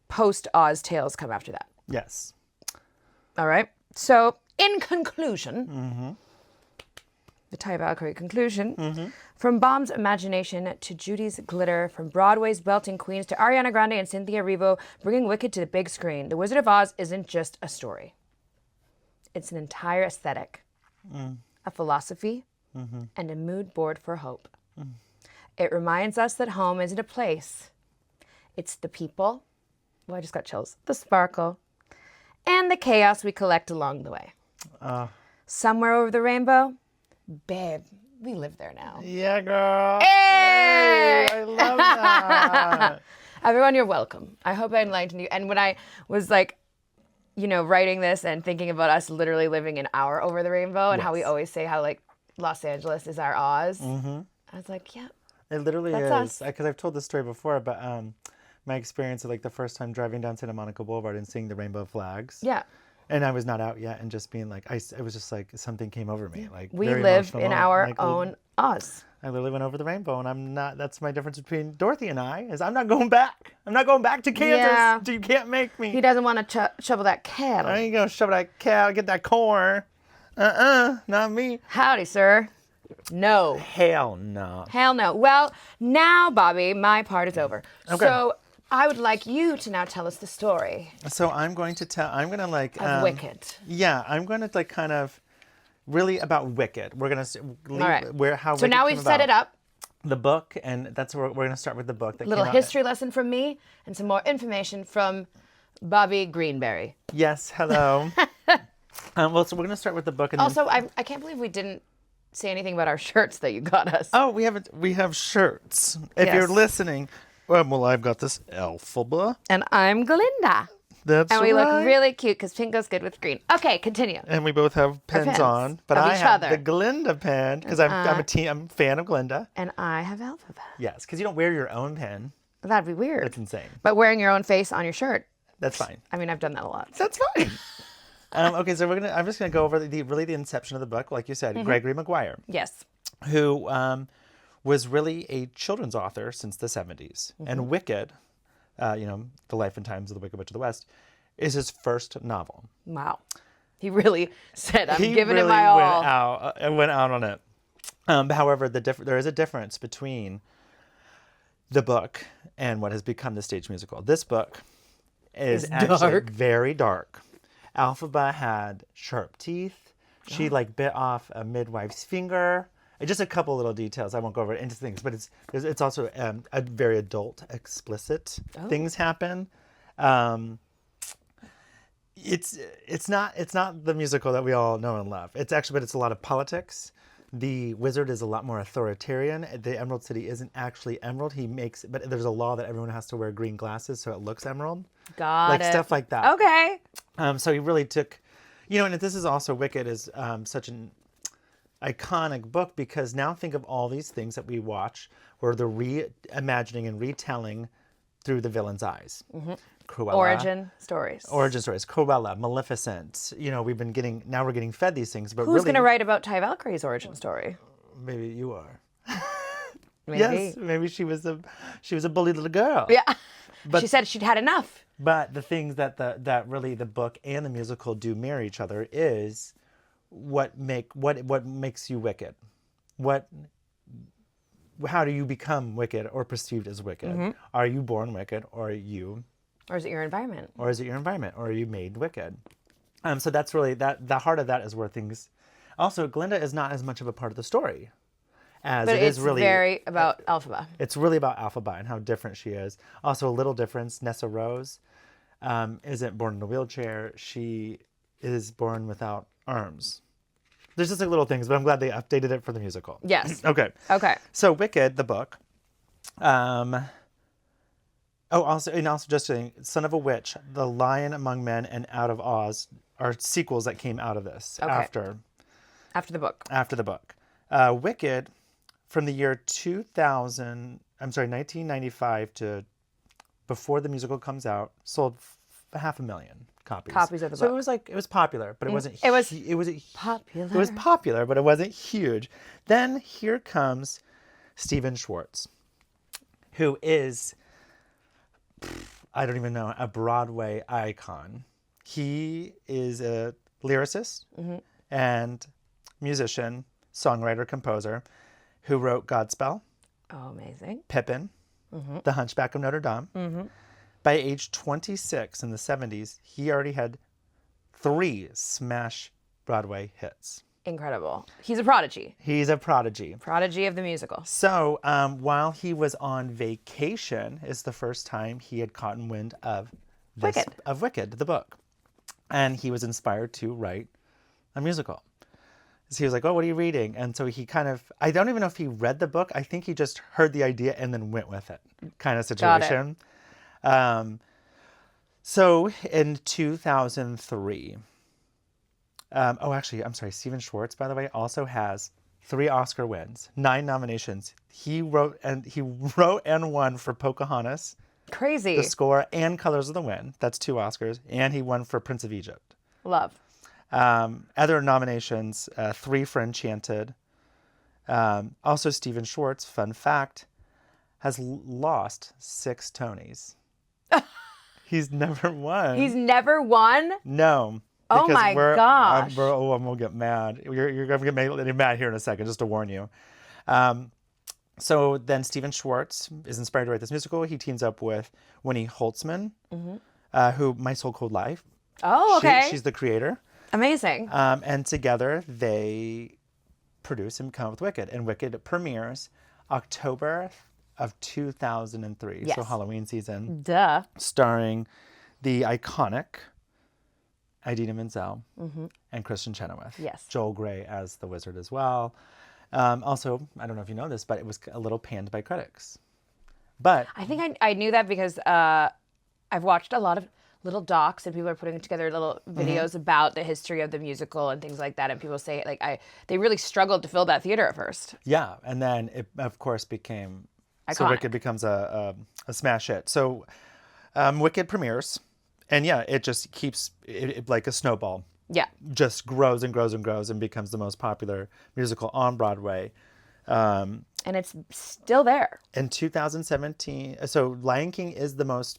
[SPEAKER 2] post-Oz tales come after that.
[SPEAKER 1] Yes.
[SPEAKER 2] All right. So, in conclusion, the Taya Valkyrie conclusion, from Baum's imagination to Judy's glitter, from Broadway's belting queens to Ariana Grande and Cynthia Erivo, bringing Wicked to the big screen, The Wizard of Oz isn't just a story. It's an entire aesthetic, a philosophy, and a mood board for hope. It reminds us that home isn't a place. It's the people, well, I just got chills, the sparkle, and the chaos we collect along the way. Somewhere over the rainbow, babe, we live there now.
[SPEAKER 1] Yeah, girl.
[SPEAKER 2] Hey!
[SPEAKER 1] I love that.
[SPEAKER 2] Everyone, you're welcome. I hope I enlightened you. And when I was like, you know, writing this and thinking about us literally living in our over the rainbow and how we always say how like Los Angeles is our Oz, I was like, yeah.
[SPEAKER 1] It literally
[SPEAKER 2] That's
[SPEAKER 1] is. Because I've told this story before, but my experience of like the first time driving down Santa Monica Boulevard and seeing the rainbow flags.
[SPEAKER 2] Yeah.
[SPEAKER 1] And I was not out yet, and just being like, it was just like something came over me. Like
[SPEAKER 2] We
[SPEAKER 1] very
[SPEAKER 2] live
[SPEAKER 1] emotional
[SPEAKER 2] in
[SPEAKER 1] moment.
[SPEAKER 2] our
[SPEAKER 1] Like,
[SPEAKER 2] own Oz.
[SPEAKER 1] I literally went over the rainbow, and I'm not. That's my difference between Dorothy and I. Is I'm not going back. I'm not going back to Kansas.
[SPEAKER 2] Yeah.
[SPEAKER 1] You can't make me.
[SPEAKER 2] He doesn't want to shovel that cattle.
[SPEAKER 1] I ain't gonna shove that cow, get that corn. Not me.
[SPEAKER 2] Howdy, sir. No.
[SPEAKER 1] Hell no.
[SPEAKER 2] Hell no. Well, now, Bobby, my part is over.
[SPEAKER 1] Okay.
[SPEAKER 2] So I would like you to now tell us the story
[SPEAKER 1] So I'm going to tell. I'm gonna like.
[SPEAKER 2] of Wicked.
[SPEAKER 1] Yeah, I'm gonna like kind of really about Wicked. We're gonna leave
[SPEAKER 2] All right.
[SPEAKER 1] where how.
[SPEAKER 2] So
[SPEAKER 1] Wicked
[SPEAKER 2] now
[SPEAKER 1] came
[SPEAKER 2] we've set it
[SPEAKER 1] about.
[SPEAKER 2] up.
[SPEAKER 1] The book, and that's where we're gonna start with the book. That
[SPEAKER 2] Little
[SPEAKER 1] came out.
[SPEAKER 2] history lesson from me and some more information from Bobby Greenberry.
[SPEAKER 1] Yes. Hello. Well, so we're gonna start with the book, and
[SPEAKER 2] Also, I can't believe we didn't say anything about our shirts that you got us.
[SPEAKER 1] oh, we have shirts. If
[SPEAKER 2] Yes.
[SPEAKER 1] you're listening, well, I've got this Elphaba.
[SPEAKER 2] And I'm Glinda.
[SPEAKER 1] That's
[SPEAKER 2] And we
[SPEAKER 1] right.
[SPEAKER 2] look really cute because pink goes good with green. Okay, continue.
[SPEAKER 1] And we both have pens
[SPEAKER 2] pens
[SPEAKER 1] on, but
[SPEAKER 2] of
[SPEAKER 1] I
[SPEAKER 2] each
[SPEAKER 1] have
[SPEAKER 2] other.
[SPEAKER 1] the Glinda pen because I'm a fan of Glinda.
[SPEAKER 2] And I have Elphaba.
[SPEAKER 1] Yes, because you don't wear your own pen.
[SPEAKER 2] That'd be weird.
[SPEAKER 1] It's insane.
[SPEAKER 2] But wearing your own face on your shirt,
[SPEAKER 1] That's fine.
[SPEAKER 2] I mean, I've done that a lot.
[SPEAKER 1] That's fine. Okay, so I'm just gonna go over the inception of the book, like you said, Gregory Maguire,
[SPEAKER 2] Yes.
[SPEAKER 1] who was really a children's author since the 70s, and Wicked, The Life and Times of the Wicked Witch of the West, is his first novel.
[SPEAKER 2] Wow. He really said, I'm
[SPEAKER 1] He
[SPEAKER 2] giving
[SPEAKER 1] really
[SPEAKER 2] it my all.
[SPEAKER 1] went out on it. However, there is a difference between the book and what has become the stage musical. This book is actually
[SPEAKER 2] dark.
[SPEAKER 1] very dark. Alphaba had sharp teeth. She bit off a midwife's finger. Just a couple little details. I won't go over into things, but it's also a very adult, explicit things happen. It's not the musical that we all know and love. But it's a lot of politics. The wizard is a lot more authoritarian. The Emerald City isn't actually emerald. But there's a law that everyone has to wear green glasses so it looks emerald.
[SPEAKER 2] Got it.
[SPEAKER 1] Stuff like that.
[SPEAKER 2] Okay.
[SPEAKER 1] So he really took, and this is also Wicked is such an iconic book because now think of all these things that we watch where they're reimagining and retelling through the villain's eyes. Cruella.
[SPEAKER 2] Origin stories.
[SPEAKER 1] Cruella, Maleficent. We're getting fed these things, but
[SPEAKER 2] Who's going to write about Ty Valkyrie's origin story?
[SPEAKER 1] Maybe you are.
[SPEAKER 2] Maybe.
[SPEAKER 1] Yes, maybe she was a bully little girl.
[SPEAKER 2] Yeah.
[SPEAKER 1] But
[SPEAKER 2] she said she'd had enough.
[SPEAKER 1] But the things that really the book and the musical do mirror each other is what makes you wicked. How do you become wicked or perceived as wicked? Are you born wicked, or are you?
[SPEAKER 2] Or is it your environment?
[SPEAKER 1] Or are you made wicked? So that's really the heart of that is where things. Also, Glinda is not as much of a part of the story as
[SPEAKER 2] But
[SPEAKER 1] it is really.
[SPEAKER 2] It's very about Alphaba.
[SPEAKER 1] It's really about Alphaba and how different she is. Also, a little difference. Nessa Rose isn't born in a wheelchair. She is born without arms. There's just little things, but I'm glad they updated it for the musical.
[SPEAKER 2] Yes.
[SPEAKER 1] Okay. So Wicked, the book. Also just saying, Son of a Witch, The Lion Among Men, and Out of Oz are sequels that came out of this after
[SPEAKER 2] the book.
[SPEAKER 1] After the book. Wicked, from the year 1995 to before the musical comes out, sold 500,000 copies.
[SPEAKER 2] Copies of the book.
[SPEAKER 1] So it was popular, but it wasn't.
[SPEAKER 2] It was
[SPEAKER 1] popular. It was popular, but it wasn't huge. Then here comes Stephen Schwartz, who is, I don't even know, a Broadway icon. He is a lyricist and musician, songwriter, composer, who wrote Godspell.
[SPEAKER 2] Oh, amazing.
[SPEAKER 1] Pippin, The Hunchback of Notre Dame. By age 26 in the 70s, he already had 3 smash Broadway hits.
[SPEAKER 2] Incredible. He's a prodigy.
[SPEAKER 1] He's a prodigy.
[SPEAKER 2] Prodigy of the musical.
[SPEAKER 1] So while he was on vacation is the first time he had caught wind of Wicked, the book. And he was inspired to write a musical. So he was like, oh, what are you reading? And so he I don't even know if he read the book. I think he just heard the idea and then went with it kind of situation. So in 2003, actually, I'm sorry, Stephen Schwartz, by the way, also has 3 Oscar wins, 9 nominations. He wrote and won for Pocahontas.
[SPEAKER 2] Crazy.
[SPEAKER 1] The score and Colors of the Wind. That's 2 Oscars. And he won for Prince of Egypt.
[SPEAKER 2] Love.
[SPEAKER 1] Other nominations, 3 for Enchanted. Also, Stephen Schwartz, fun fact, has lost 6 Tonys. He's never won.
[SPEAKER 2] He's never won?
[SPEAKER 1] No.
[SPEAKER 2] Oh my gosh.
[SPEAKER 1] I'm going to get mad. You're going to get mad here in a second, just to warn you. So then Stephen Schwartz is inspired to write this musical. He teams up with Winnie Holtzman, who My So Cold Life.
[SPEAKER 2] Oh, okay.
[SPEAKER 1] She's the creator.
[SPEAKER 2] Amazing.
[SPEAKER 1] And together they produce and come up with Wicked. And Wicked premieres October of 2003.
[SPEAKER 2] Yes.
[SPEAKER 1] So Halloween season.
[SPEAKER 2] Duh.
[SPEAKER 1] Starring the iconic Idina Menzel and Kristen Chenoweth.
[SPEAKER 2] Yes.
[SPEAKER 1] Joel Grey as the wizard as well. Also, I don't know if you know this, but it was a little panned by critics. But
[SPEAKER 2] I think I knew that because I've watched a lot of little docs and people are putting together little videos about the history of the musical and things like that. And people say they really struggled to fill that theater at first.
[SPEAKER 1] Yeah, and then it of course became
[SPEAKER 2] iconic.
[SPEAKER 1] So Wicked becomes a smash hit. So Wicked premieres, and yeah, it just keeps it like a snowball.
[SPEAKER 2] Yeah.
[SPEAKER 1] just grows and grows and grows and becomes the most popular musical on Broadway.
[SPEAKER 2] And it's still there.
[SPEAKER 1] In 2017, so Lion King is the most,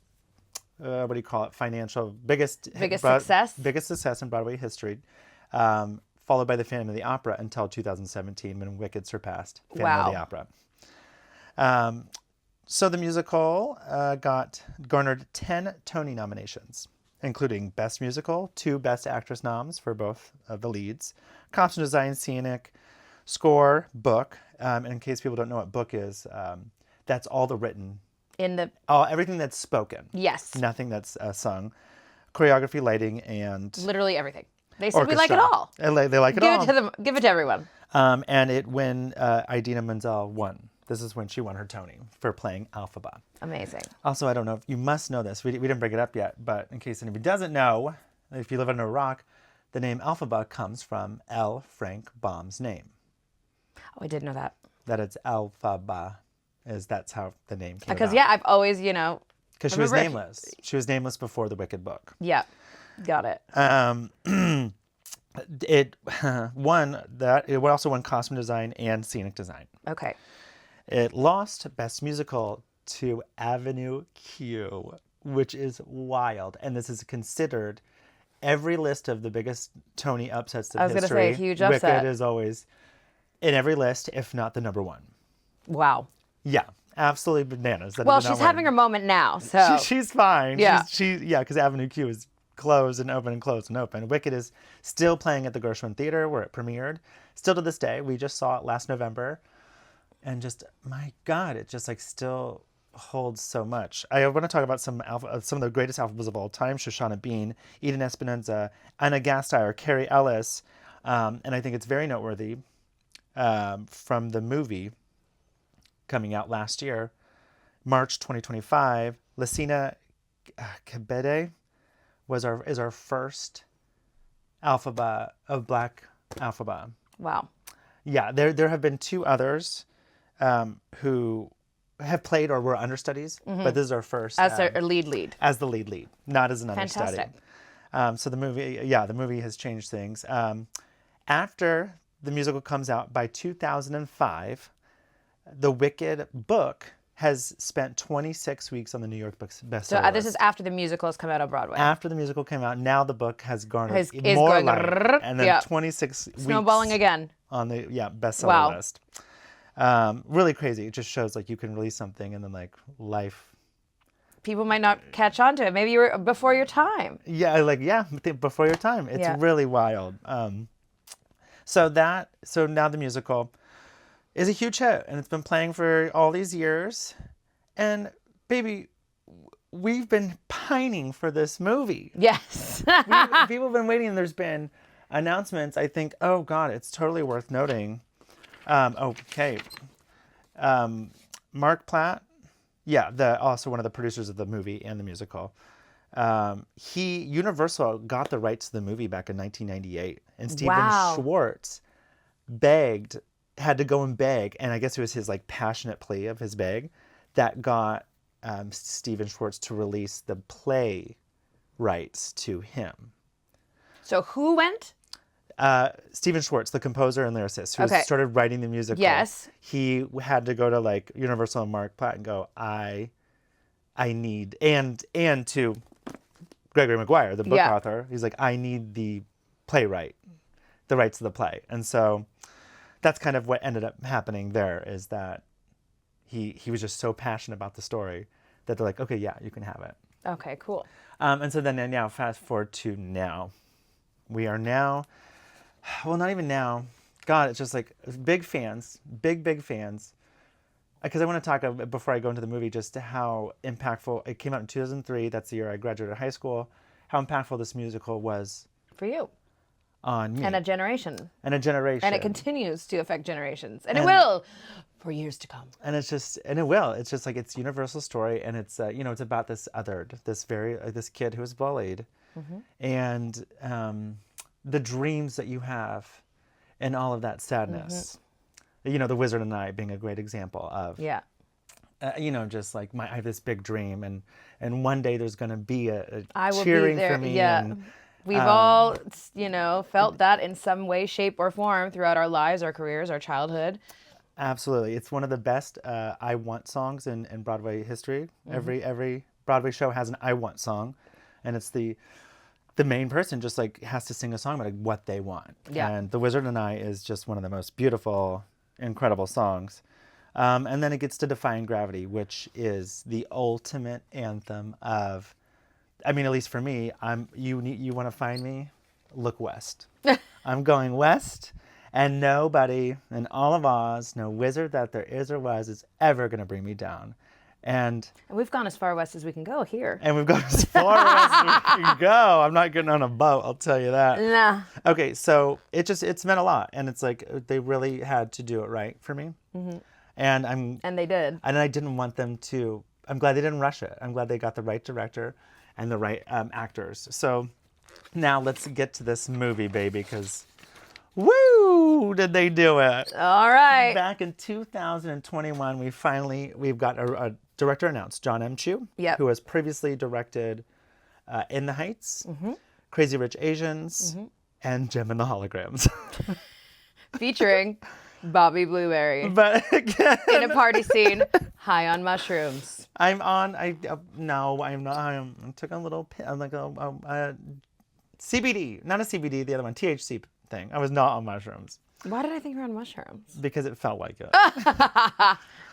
[SPEAKER 1] what do you call it, financial, biggest success in Broadway history, followed by The Phantom of the Opera until 2017 when Wicked surpassed Phantom of the Opera. So the musical garnered 10 Tony nominations, including Best Musical, 2 Best Actress noms for both of the leads, costume design, scenic, score, book. And in case people don't know what book is, that's all the written. Everything that's spoken.
[SPEAKER 2] Yes.
[SPEAKER 1] Nothing that's sung. Choreography, lighting, and
[SPEAKER 2] literally everything. They said
[SPEAKER 1] orchestra.
[SPEAKER 2] we like it all.
[SPEAKER 1] They like it all.
[SPEAKER 2] Give it to them. Give it to everyone.
[SPEAKER 1] And Idina Menzel won. This is when she won her Tony for playing Elphaba.
[SPEAKER 2] Amazing.
[SPEAKER 1] Also, I don't know if you must know this. We didn't bring it up yet, but in case anybody doesn't know, if you live under a rock, the name Elphaba comes from L. Frank Baum's name.
[SPEAKER 2] Oh, I didn't know that.
[SPEAKER 1] That it's Elphaba. That's how the name came
[SPEAKER 2] Because,
[SPEAKER 1] about.
[SPEAKER 2] I've always,
[SPEAKER 1] Because she was nameless. She was nameless before the Wicked book.
[SPEAKER 2] Yeah. Got it.
[SPEAKER 1] It also won costume design and scenic design.
[SPEAKER 2] Okay.
[SPEAKER 1] It lost Best Musical to Avenue Q, which is wild. And this is considered every list of the biggest Tony upsets in history.
[SPEAKER 2] I was going to say, huge upset.
[SPEAKER 1] Wicked is always in every list, if not the number one.
[SPEAKER 2] Wow.
[SPEAKER 1] Yeah, absolutely bananas.
[SPEAKER 2] Well, she's having her moment now, so.
[SPEAKER 1] She's fine.
[SPEAKER 2] Yeah.
[SPEAKER 1] Because Avenue Q is closed and open and closed and open. Wicked is still playing at the Gershwin Theater where it premiered. Still to this day. We just saw it last November. And just, my God, it just still holds so much. I want to talk about some of the greatest Elphabas of all time: Shoshana Bean, Eden Espinosa, Anna Gasteyer, Carrie Ellis, and I think it's very noteworthy from the movie coming out last year, March 2025. Lucina Kebede is our first Elphaba of Black Elphaba.
[SPEAKER 2] Wow.
[SPEAKER 1] Yeah, there have been 2 others who have played or were understudies, but this is our first
[SPEAKER 2] as their lead.
[SPEAKER 1] As the lead, not as an understudy.
[SPEAKER 2] Fantastic.
[SPEAKER 1] So the movie has changed things. After the musical comes out by 2005, the Wicked book has spent 26 weeks on the New York bestseller list.
[SPEAKER 2] So this is after the musical has come out on Broadway.
[SPEAKER 1] After the musical came out, now the book has garnered
[SPEAKER 2] is
[SPEAKER 1] more
[SPEAKER 2] going
[SPEAKER 1] light, and then 26 weeks
[SPEAKER 2] snowballing again
[SPEAKER 1] on the bestseller list. Really crazy. It just shows you can release something and then life.
[SPEAKER 2] People might not catch on to it. Maybe you were before your time.
[SPEAKER 1] Yeah, before your time. It's really wild. So now the musical is a huge hit, and it's been playing for all these years. And baby, we've been pining for this movie.
[SPEAKER 2] Yes.
[SPEAKER 1] People have been waiting, and there's been announcements. I think, oh God, it's totally worth noting. Okay. Mark Platt, also one of the producers of the movie and the musical. Universal got the rights to the movie back in 1998, and Stephen Schwartz had to go and beg, and I guess it was his passionate plea of his beg that got Stephen Schwartz to release the play rights to him.
[SPEAKER 2] So who went?
[SPEAKER 1] Stephen Schwartz, the composer and lyricist, who started writing the musical.
[SPEAKER 2] Yes.
[SPEAKER 1] He had to go to Universal and Mark Platt and go, I need, and to Gregory Maguire, the book author, he's like, I need the playwright, the rights to the play. And so that's kind of what ended up happening there, is that he was just so passionate about the story that they're like, okay, yeah, you can have it.
[SPEAKER 2] Okay, cool.
[SPEAKER 1] And so then now, fast forward to now. We are now, well, not even now. God, it's just big fans, big fans. Because I want to talk, before I go into the movie, just how impactful, it came out in 2003, that's the year I graduated high school, how impactful this musical was.
[SPEAKER 2] For you.
[SPEAKER 1] On me.
[SPEAKER 2] And a generation.
[SPEAKER 1] And it continues
[SPEAKER 2] to affect generations. And it will for years to come.
[SPEAKER 1] And it will. It's just it's Universal's story, and it's, it's about this othered, this kid who was bullied, and the dreams that you have, and all of that sadness. The Wizard and I being a great example of. Yeah. Just I have this big dream, and one day there's going to be a cheering for me,
[SPEAKER 2] We've all, felt that in some way, shape, or form throughout our lives, our careers, our childhood.
[SPEAKER 1] Absolutely. It's one of the best I Want songs in Broadway history. Every Broadway show has an I Want song, and it's the main person just like has to sing a song about like, what they want.
[SPEAKER 2] Yeah.
[SPEAKER 1] And The Wizard and I is just one of the most beautiful, incredible songs. And then it gets to Defying Gravity, which is the ultimate anthem of, I mean, at least for me, you want to find me? Look west. I'm going west, and nobody in all of Oz, no wizard that there is or was, is ever going to bring me down. And
[SPEAKER 2] we've gone as far west as we can go here.
[SPEAKER 1] And we've gone as far as we can go. I'm not getting on a boat, I'll tell you that.
[SPEAKER 2] Nah.
[SPEAKER 1] Okay, so it's meant a lot, and it's like they really had to do it right for me. Mm-hmm. And
[SPEAKER 2] they did.
[SPEAKER 1] And I didn't want them to. I'm glad they didn't rush it. I'm glad they got the right director and the right actors. So now let's get to this movie, baby, because woo, did they do it?
[SPEAKER 2] All right.
[SPEAKER 1] Back in 2021, we've got a director announced, John M. Chu, who has previously directed In the Heights, Crazy Rich Asians, and Gem and the Holograms.
[SPEAKER 2] Featuring Bobby Blueberry.
[SPEAKER 1] But again,
[SPEAKER 2] in a party scene, high on mushrooms.
[SPEAKER 1] I'm not. I'm took a little. I'm like a CBD, not a CBD. The other one, THC thing. I was not on mushrooms.
[SPEAKER 2] Why did I think you were on mushrooms?
[SPEAKER 1] Because it felt like it.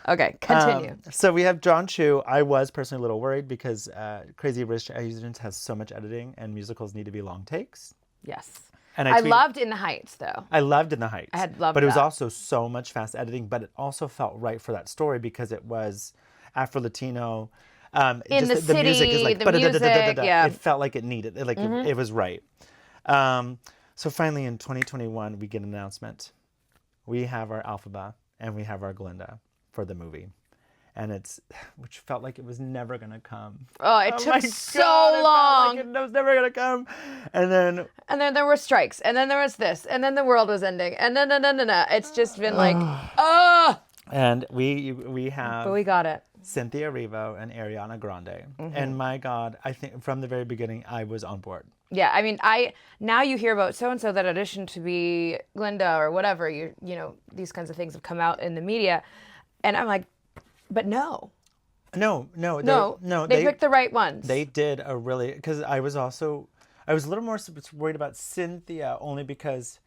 [SPEAKER 2] Okay, continue.
[SPEAKER 1] So we have John Chu. I was personally a little worried because Crazy Rich Asians has so much editing, and musicals need to be long takes.
[SPEAKER 2] Yes.
[SPEAKER 1] And
[SPEAKER 2] I loved In the Heights, though.
[SPEAKER 1] I loved In the Heights.
[SPEAKER 2] I had loved
[SPEAKER 1] But it was also so much fast editing, but it also felt right for that story because it was Afro-Latino.
[SPEAKER 2] In the city,
[SPEAKER 1] music is like,
[SPEAKER 2] the music, yeah.
[SPEAKER 1] It felt like it needed, it was right. So finally in 2021, we get an announcement. We have our Alphaba and we have our Glinda for the movie. And which felt like it was never going to come.
[SPEAKER 2] Oh, it took so
[SPEAKER 1] It
[SPEAKER 2] long.
[SPEAKER 1] felt like it was never going to come. And then
[SPEAKER 2] there were strikes. And then there was this. And then the world was ending. And no. It's just been like, oh.
[SPEAKER 1] And we have.
[SPEAKER 2] But we got it.
[SPEAKER 1] Cynthia Erivo and Ariana Grande. And my God, I think from the very beginning, I was on board.
[SPEAKER 2] Yeah, I mean, now you hear about so-and-so that auditioned to be Glinda or whatever, you know, these kinds of things have come out in the media. And I'm like, but no. No. They picked the right ones.
[SPEAKER 1] They did because I was a little more worried about Cynthia only because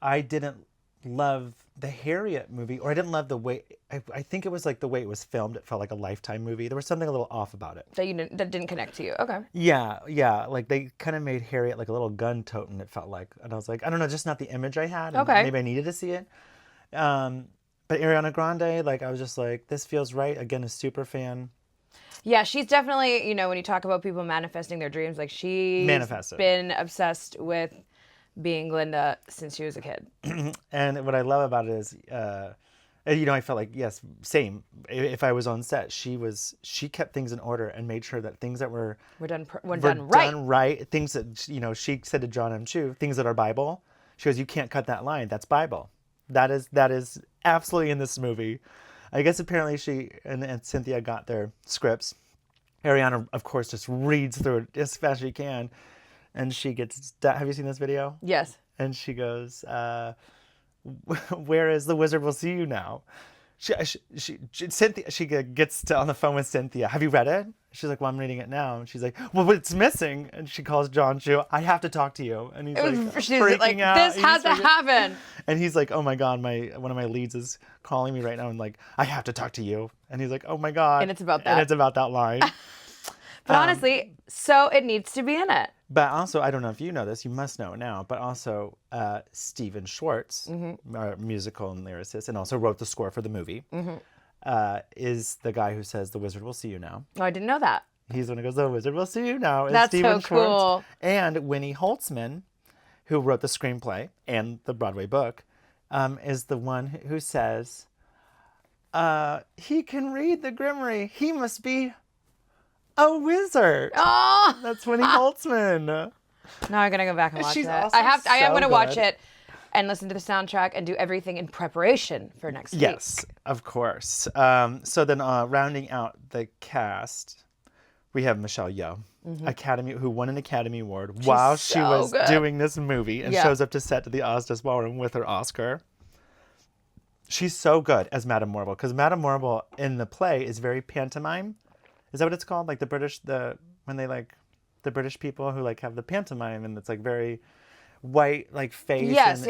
[SPEAKER 1] I didn't love the Harriet movie, or I didn't love the way, I think it was like the way it was filmed. It felt like a Lifetime movie. There was something a little off about it.
[SPEAKER 2] That didn't connect to you. Okay.
[SPEAKER 1] Yeah. Like they kind of made Harriet like a little gun toting, it felt like. And I was like, I don't know, just not the image I had.
[SPEAKER 2] Okay.
[SPEAKER 1] Maybe I needed to see it. But Ariana Grande, like I was just like, this feels right. Again, a super fan.
[SPEAKER 2] Yeah, she's definitely, when you talk about people manifesting their dreams, like she's been obsessed with being Glinda since she was a kid.
[SPEAKER 1] And what I love about it is, I felt like, yes, same. If I was on set, she kept things in order and made sure that things that were
[SPEAKER 2] done
[SPEAKER 1] done right. Things that, she said to John M. Chu, things that are Bible. She goes, you can't cut that line. That's Bible. That is absolutely in this movie. I guess apparently she and Cynthia got their scripts. Ariana, of course, just reads through it as fast as she can. And she gets, have you seen this video?
[SPEAKER 2] Yes.
[SPEAKER 1] And she goes, where is the wizard will see you now? Cynthia, she gets on the phone with Cynthia. Have you read it? She's like, well, I'm reading it now. And she's like, well, but it's missing. And she calls John Chu. I have to talk to you. And he's freaking out.
[SPEAKER 2] This has to happen.
[SPEAKER 1] And he's like, oh my God, one of my leads is calling me right now. And like, I have to talk to you. And he's like, oh my God.
[SPEAKER 2] And it's about that.
[SPEAKER 1] And it's about that line.
[SPEAKER 2] But honestly, so it needs to be in it.
[SPEAKER 1] But also, I don't know if you know this, you must know it now, but also Stephen Schwartz, our musical and lyricist, and also wrote the score for the movie, is the guy who says, the wizard will see you now.
[SPEAKER 2] Oh, I didn't know that.
[SPEAKER 1] He's the one who goes, the wizard will see you now. Is
[SPEAKER 2] That's
[SPEAKER 1] Stephen
[SPEAKER 2] so
[SPEAKER 1] Schwartz.
[SPEAKER 2] cool.
[SPEAKER 1] And Winnie Holtzman, who wrote the screenplay and the Broadway book, is the one who says, he can read the Grimoire. He must be a wizard.
[SPEAKER 2] Oh,
[SPEAKER 1] that's Winnie Holtzman.
[SPEAKER 2] Now I'm gonna go back and watch that.
[SPEAKER 1] Also
[SPEAKER 2] I am gonna watch it and listen to the soundtrack and do everything in preparation for next week.
[SPEAKER 1] Yes, of course. So then, rounding out the cast, we have Michelle Yeoh, who won an Academy Award while she was doing this movie and shows up to set to the Ozdas Ballroom with her Oscar. She's so good as Madame Morrible, because Madame Morrible in the play is very pantomime. Is that what it's called? Like the British people who like have the pantomime, and it's like very white, like face.
[SPEAKER 2] Yes.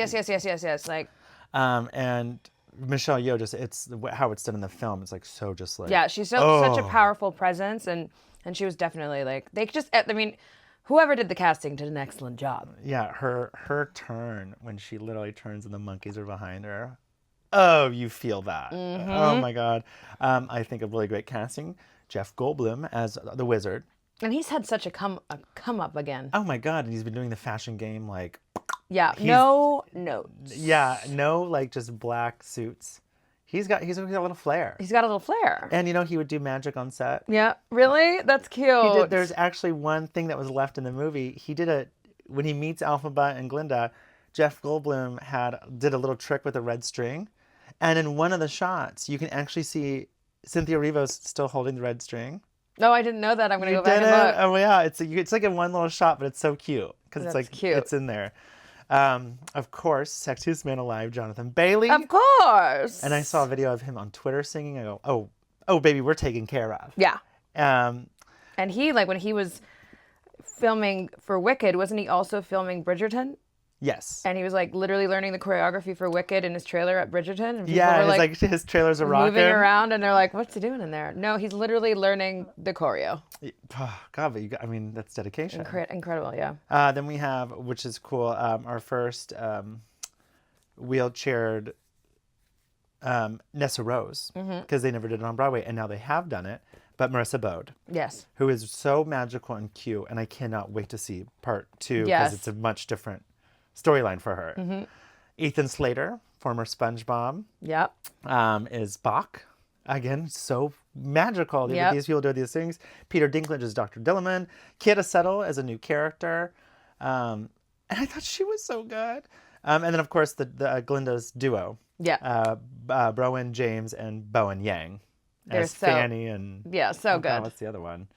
[SPEAKER 2] Like.
[SPEAKER 1] And Michelle Yeoh it's how it's done in the film. It's like so just like.
[SPEAKER 2] Yeah, she's such a powerful presence, and she was definitely like whoever did the casting did an excellent job.
[SPEAKER 1] Yeah, her turn when she literally turns and the monkeys are behind her. Oh, you feel that. Oh my God. I think a really great casting. Jeff Goldblum as the wizard.
[SPEAKER 2] And he's had such a come up again.
[SPEAKER 1] Oh my God. And he's been doing the fashion game like.
[SPEAKER 2] Yeah, no notes.
[SPEAKER 1] Yeah, no like just black suits. He's got a little flair.
[SPEAKER 2] He's got a little flair.
[SPEAKER 1] And he would do magic on set.
[SPEAKER 2] Yeah, really? That's cute.
[SPEAKER 1] There's actually one thing that was left in the movie. When he meets Elphaba and Glinda, Jeff Goldblum did a little trick with a red string. And in one of the shots, you can actually see Cynthia Erivo's still holding the red string.
[SPEAKER 2] No, I didn't know that. I'm going to go back and look.
[SPEAKER 1] Oh, yeah. It's like in one little shot, but it's so cute. Because it's like,
[SPEAKER 2] cute.
[SPEAKER 1] It's in there. Of course, Sexiest Man Alive, Jonathan Bailey.
[SPEAKER 2] Of course.
[SPEAKER 1] And I saw a video of him on Twitter singing. I go, oh, baby, we're taken care of.
[SPEAKER 2] Yeah.
[SPEAKER 1] And
[SPEAKER 2] he, like, when he was filming for Wicked, wasn't he also filming Bridgerton?
[SPEAKER 1] Yes.
[SPEAKER 2] And he was like literally learning the choreography for Wicked in his trailer at Bridgerton. And
[SPEAKER 1] yeah,
[SPEAKER 2] were,
[SPEAKER 1] like his trailers are rocking.
[SPEAKER 2] Moving around, and they're like, "What's he doing in there?" No, he's literally learning the choreo.
[SPEAKER 1] Oh, God, but that's dedication.
[SPEAKER 2] Incredible, yeah.
[SPEAKER 1] Then we have, which is cool, our first wheelchaired Nessa Rose, because they never did it on Broadway, and now they have done it. But Marissa Bode.
[SPEAKER 2] Yes.
[SPEAKER 1] Who is so magical and cute, and I cannot wait to see part 2 because it's a much different storyline for her. Ethan Slater, former SpongeBob, is Bach. Again, so magical. These people do these things. Peter Dinklage is Dr. Dilliman. Kieta Settle as a new character. And I thought she was so good. And then, of course, the Glinda's duo.
[SPEAKER 2] Yeah.
[SPEAKER 1] Browen James and Bowen Yang. As Fanny and...
[SPEAKER 2] Yeah, so good.
[SPEAKER 1] What's the other one?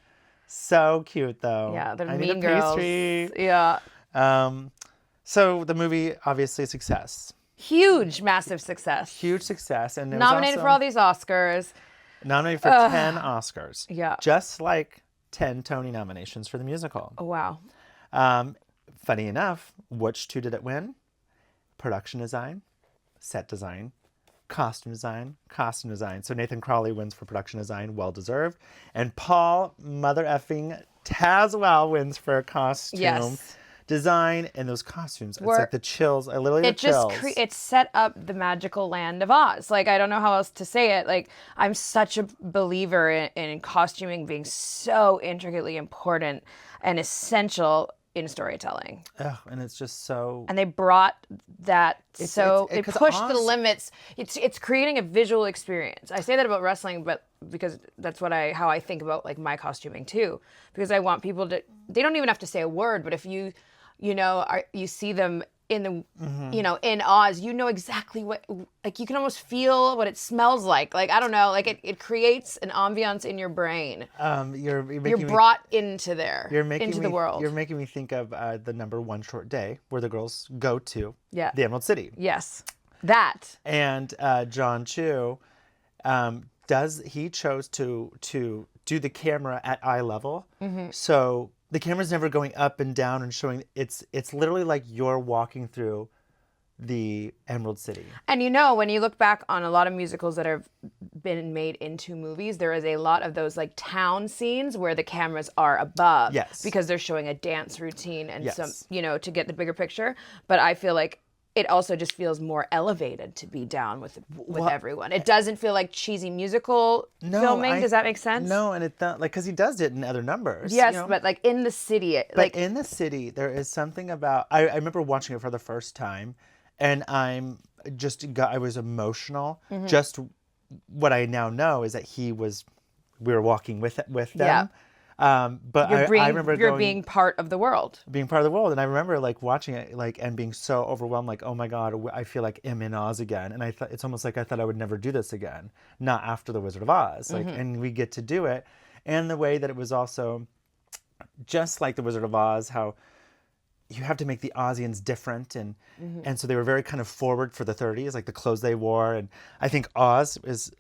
[SPEAKER 1] So cute, though.
[SPEAKER 2] Yeah, they're mean girls.
[SPEAKER 1] Pastry.
[SPEAKER 2] Yeah.
[SPEAKER 1] So the movie, obviously, a success.
[SPEAKER 2] Huge, massive success.
[SPEAKER 1] Huge success. And
[SPEAKER 2] nominated for all these Oscars.
[SPEAKER 1] Nominated for 10 Oscars.
[SPEAKER 2] Yeah.
[SPEAKER 1] Just like 10 Tony nominations for the musical.
[SPEAKER 2] Oh, wow.
[SPEAKER 1] Funny enough, which 2 did it win? Production design, set design, costume design. So Nathan Crowley wins for production design, well deserved. And Paul mother effing Tazewell wins for costume design, and those costumes. It's like the chills.
[SPEAKER 2] It set up the magical land of Oz. Like, I don't know how else to say it. Like, I'm such a believer in costuming being so intricately important and essential in storytelling.
[SPEAKER 1] And it's just so...
[SPEAKER 2] And they brought that, they pushed the limits. It's creating a visual experience. I say that about wrestling, but because that's how I think about like my costuming too. Because I want people to... They don't even have to say a word, but if you see them in the, in Oz, you know exactly what, like you can almost feel what it smells like. Like, I don't know, like it creates an ambiance in your brain. You're brought into the world.
[SPEAKER 1] You're making me think of the number One Short Day, where the girls go to the Emerald City.
[SPEAKER 2] Yes, that.
[SPEAKER 1] And John Chu, he chose to do the camera at eye level. So the camera's never going up and down and showing. It's literally like you're walking through the Emerald City. And
[SPEAKER 2] when you look back on a lot of musicals that have been made into movies, there is a lot of those like town scenes where the cameras are above.
[SPEAKER 1] Yes.
[SPEAKER 2] Because they're showing a dance routine and some, to get the bigger picture. But I feel like it also just feels more elevated to be down with everyone. It doesn't feel like cheesy musical filming. Does that make sense?
[SPEAKER 1] No, and because he does it in other numbers.
[SPEAKER 2] Yes, but like in the city,
[SPEAKER 1] in the city, there is something about. I remember watching it for the first time, and I was emotional. Just what I now know is that we were walking with them. Yeah. But I remember
[SPEAKER 2] being part of the world.
[SPEAKER 1] Being part of the world. And I remember like watching it and being so overwhelmed, like, oh my God, I feel like I'm in Oz again. And I thought it's almost like I thought I would never do this again. Not after The Wizard of Oz. And we get to do it. and the way that it was also just like the Wizard of Oz, how you have to make the Ozians different, and so they were very kind of forward for the 30s, like the clothes they wore. And I think Oz is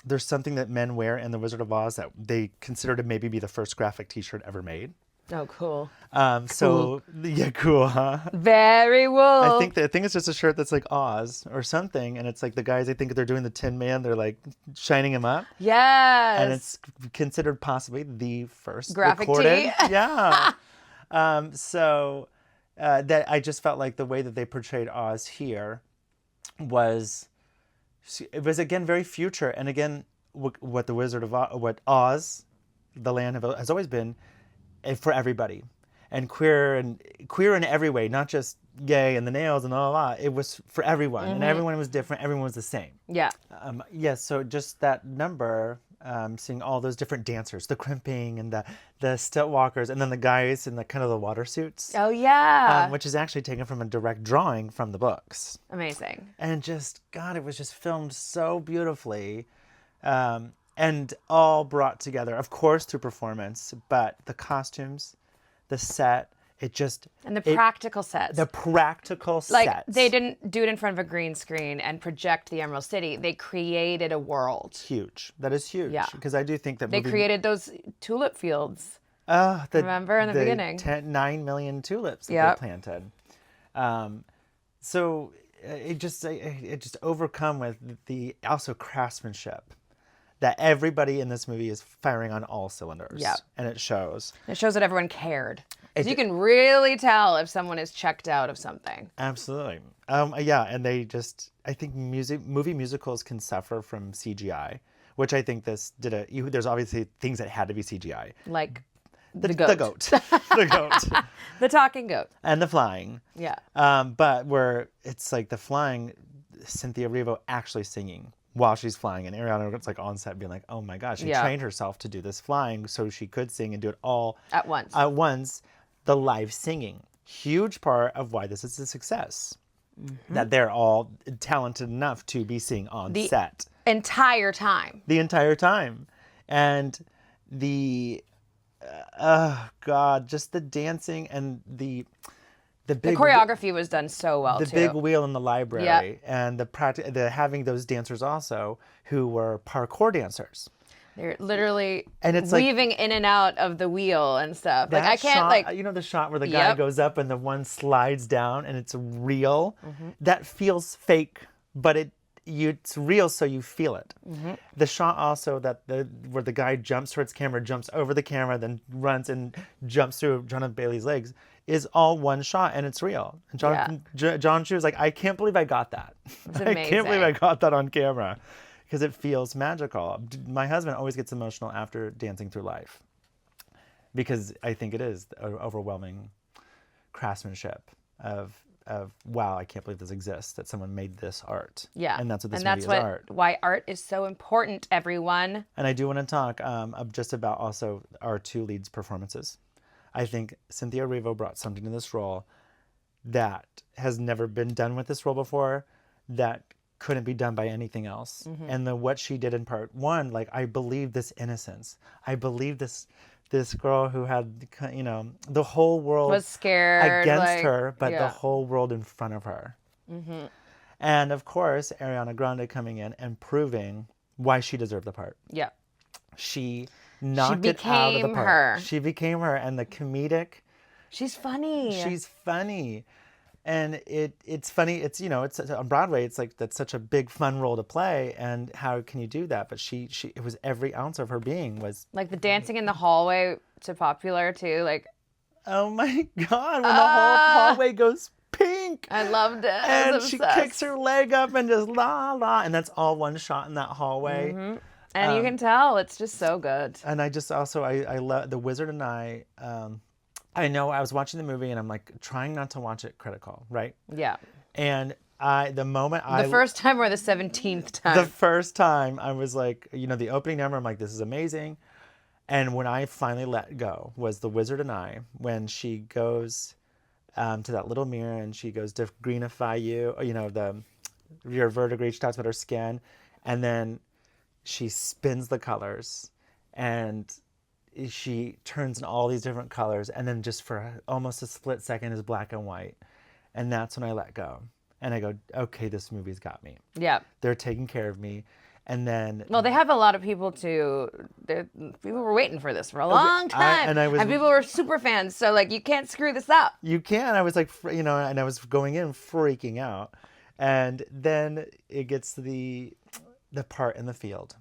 [SPEAKER 1] there's something that men wear in the Wizard of Oz that they consider to maybe be the first graphic T-shirt ever made.
[SPEAKER 2] Oh, cool.
[SPEAKER 1] So yeah, cool, huh?
[SPEAKER 2] Very wool.
[SPEAKER 1] I think it's just a shirt that's like Oz or something, and it's like the guys, I think they're doing the Tin Man, they're like shining him up.
[SPEAKER 2] Yes.
[SPEAKER 1] And it's considered possibly the first
[SPEAKER 2] graphic
[SPEAKER 1] recorded.
[SPEAKER 2] tee.
[SPEAKER 1] Yeah. That I just felt like the way that they portrayed Oz here was, it was again very future, and again what the Wizard of Oz, what Oz, the land has always been, for everybody, and queer in every way, not just gay and the nails and all. It was for everyone, and everyone was different. Everyone was the same.
[SPEAKER 2] Yeah.
[SPEAKER 1] Yes. So just that number. Seeing all those different dancers, the crimping and the stilt walkers, and then the guys in the kind of the water suits.
[SPEAKER 2] Oh, yeah.
[SPEAKER 1] Which is actually taken from a direct drawing from the books.
[SPEAKER 2] Amazing.
[SPEAKER 1] And just, God, it was just filmed so beautifully, and all brought together, of course, through performance, but the costumes, the set,
[SPEAKER 2] and the practical sets.
[SPEAKER 1] The practical
[SPEAKER 2] like,
[SPEAKER 1] sets.
[SPEAKER 2] they didn't do it in front of a green screen and project the Emerald City. They created a world.
[SPEAKER 1] Huge. That is huge.
[SPEAKER 2] Yeah.
[SPEAKER 1] Because I do think that
[SPEAKER 2] They created those tulip fields. Remember in the beginning?
[SPEAKER 1] 9 million tulips that
[SPEAKER 2] Yep.
[SPEAKER 1] they planted. So it just overcome with the also craftsmanship that everybody in this movie is firing on all cylinders.
[SPEAKER 2] Yep.
[SPEAKER 1] And it shows.
[SPEAKER 2] It shows that everyone cared. 'Cause you can really tell if someone is checked out of something.
[SPEAKER 1] Absolutely. Yeah, and I think movie musicals can suffer from CGI, which I think this did there's obviously things that had to be CGI.
[SPEAKER 2] Like
[SPEAKER 1] The goat. The goat.
[SPEAKER 2] the talking goat.
[SPEAKER 1] And the flying.
[SPEAKER 2] Yeah.
[SPEAKER 1] But where it's like the flying, Cynthia Erivo actually singing while she's flying, and Ariana it's like on set being like, oh my gosh, she trained herself to do this flying so she could sing and do it all
[SPEAKER 2] At once.
[SPEAKER 1] The live singing, huge part of why this is a success. That they're all talented enough to be singing on set.
[SPEAKER 2] Entire time.
[SPEAKER 1] The entire time. And God, just the dancing and the big
[SPEAKER 2] choreography was done so well,
[SPEAKER 1] the
[SPEAKER 2] too.
[SPEAKER 1] big wheel in the library, and the having those dancers also who were parkour dancers.
[SPEAKER 2] They're literally
[SPEAKER 1] And it's
[SPEAKER 2] weaving in and out of the wheel and stuff. Like, I can't,
[SPEAKER 1] shot, the shot where the guy goes up and the one slides down and it's real. That feels fake, but it's real, so you feel it. The shot also where the guy jumps towards camera, jumps over the camera, then runs and jumps through Jonathan Bailey's legs, is all one shot, and it's real. And John Chu was like, I can't believe I got that. I can't believe I got that on camera. Because it feels magical. My husband always gets emotional after Dancing Through Life, because I think it is an overwhelming craftsmanship of wow, I can't believe this exists, that someone made this art.
[SPEAKER 2] Yeah.
[SPEAKER 1] And that's what this movie is, art.
[SPEAKER 2] Why art is so important, everyone.
[SPEAKER 1] And I do want to talk just about also our two leads' performances. I think Cynthia Erivo brought something to this role that has never been done with this role before, that couldn't be done by anything else. And what she did in part one, like, I believe this innocence. I believe this girl who had, the whole world
[SPEAKER 2] was scared
[SPEAKER 1] against her, but the whole world in front of her. And of course, Ariana Grande coming in and proving why she deserved the part.
[SPEAKER 2] Yeah.
[SPEAKER 1] She knocked it out of the park.
[SPEAKER 2] Her.
[SPEAKER 1] She became her, and the comedic.
[SPEAKER 2] She's funny.
[SPEAKER 1] She's funny. And it's funny. It's it's on Broadway. It's like that's such a big fun role to play. And how can you do that? But she it was every ounce of her being was
[SPEAKER 2] like the dancing in the hallway to Popular too. Like,
[SPEAKER 1] oh my God, when the whole hallway goes pink.
[SPEAKER 2] I loved it.
[SPEAKER 1] And she kicks her leg up and just la la, and that's all one shot in that hallway.
[SPEAKER 2] And you can tell it's just so good.
[SPEAKER 1] And I just also I love The Wizard and I. I know I was watching the movie and I'm like trying not to watch it critical, right?
[SPEAKER 2] Yeah.
[SPEAKER 1] And the
[SPEAKER 2] first time or the 17th time?
[SPEAKER 1] The first time I was like, the opening number, I'm like, this is amazing. And when I finally let go was The Wizard and I, when she goes to that little mirror and she goes to greenify you, your verdigris, she talks about her skin, and then she spins the colors, and she turns in all these different colors, and then just for almost a split second is black and white. And that's when I let go. And I go, okay, this movie's got me.
[SPEAKER 2] Yeah.
[SPEAKER 1] They're taking care of me. And then...
[SPEAKER 2] Well, they have a lot of people people were waiting for this for a long time. And people were super fans. So, like, you can't screw this up.
[SPEAKER 1] You can. I was like, and I was going in freaking out. And then it gets to the part in the field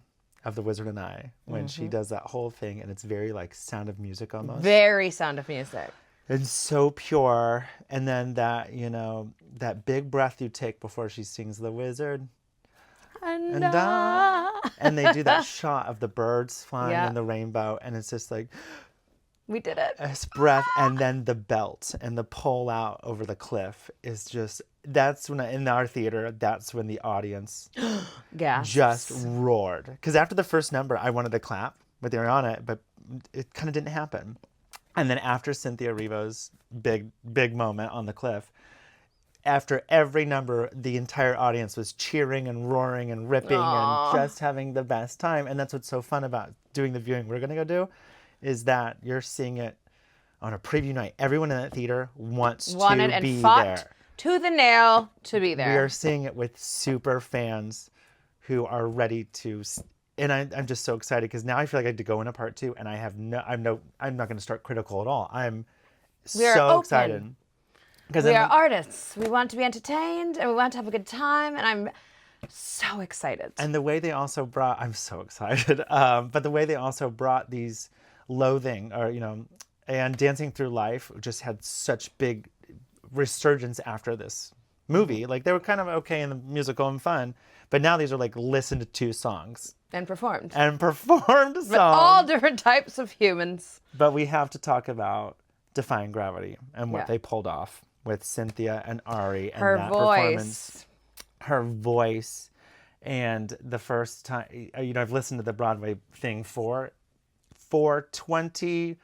[SPEAKER 1] of The Wizard and I, when she does that whole thing, and it's very like Sound of Music almost.
[SPEAKER 2] Very Sound of Music.
[SPEAKER 1] And so pure. And then that, that big breath you take before she sings The Wizard. And they do that shot of the birds flying in the rainbow, and it's just like...
[SPEAKER 2] We did it.
[SPEAKER 1] This breath, and then the belt and the pull out over the cliff is just... That's when, in our theater, that's when the audience just roared. Because after the first number, I wanted to clap with Ariana, but it kind of didn't happen. And then after Cynthia Erivo's big moment on the cliff, after every number, the entire audience was cheering and roaring and ripping and just having the best time. And that's what's so fun about doing the viewing we're going to go do, is that you're seeing it on a preview night. Everyone in that theater wanted to be there.
[SPEAKER 2] To the nail to be there.
[SPEAKER 1] We are seeing it with super fans who are ready to, and I'm just so excited because now I feel like I have to go in a part 2, and I'm not going to start critical at all. I'm so excited.
[SPEAKER 2] We are artists. We want to be entertained, and we want to have a good time, and I'm so excited.
[SPEAKER 1] And the way they also brought, I'm so excited, but the way they also brought these loathing, and Dancing Through Life just had such big resurgence after this movie. Like, they were kind of okay in the musical and fun, but now these are like listened to songs.
[SPEAKER 2] And performed
[SPEAKER 1] songs.
[SPEAKER 2] With all different types of humans.
[SPEAKER 1] But we have to talk about Defying Gravity and what they pulled off with Cynthia and Ari and that performance. Her voice. And the first time, I've listened to the Broadway thing for 20,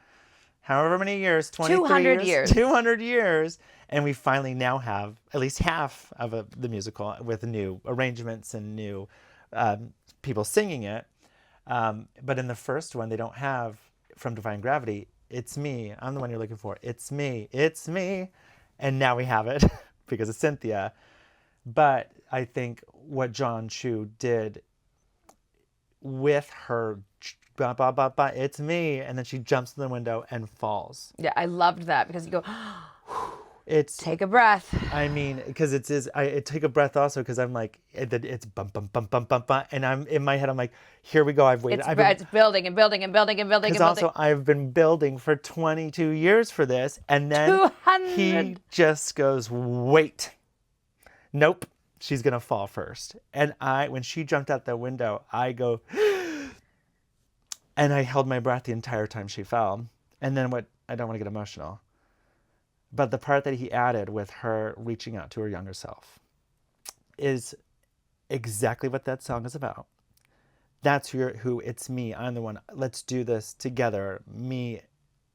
[SPEAKER 1] however many years,
[SPEAKER 2] 200 years.
[SPEAKER 1] 200 years. And we finally now have at least half of the musical with new arrangements and new people singing it. But in the first one, they don't have, from Defying Gravity, "It's me, I'm the one you're looking for. It's me, it's me." And now we have it because of Cynthia. But I think what John Chu did with her, "It's me," and then she jumps in the window and falls.
[SPEAKER 2] Yeah, I loved that because you go... take a breath.
[SPEAKER 1] I mean, because I take a breath also because I'm like, it's bump, bump, bump, bump, bump, bump. And I'm in my head, I'm like, here we go. I've waited.
[SPEAKER 2] It's building and building and building and building and building.
[SPEAKER 1] Because also, I've been building for 22 years for this. And then
[SPEAKER 2] 200.
[SPEAKER 1] He just goes, wait. Nope. She's going to fall first. And when she jumped out the window, I go, and I held my breath the entire time she fell. And then I don't want to get emotional. But the part that he added with her reaching out to her younger self is exactly what that song is about. That's who it's me. I'm the one. Let's do this together. Me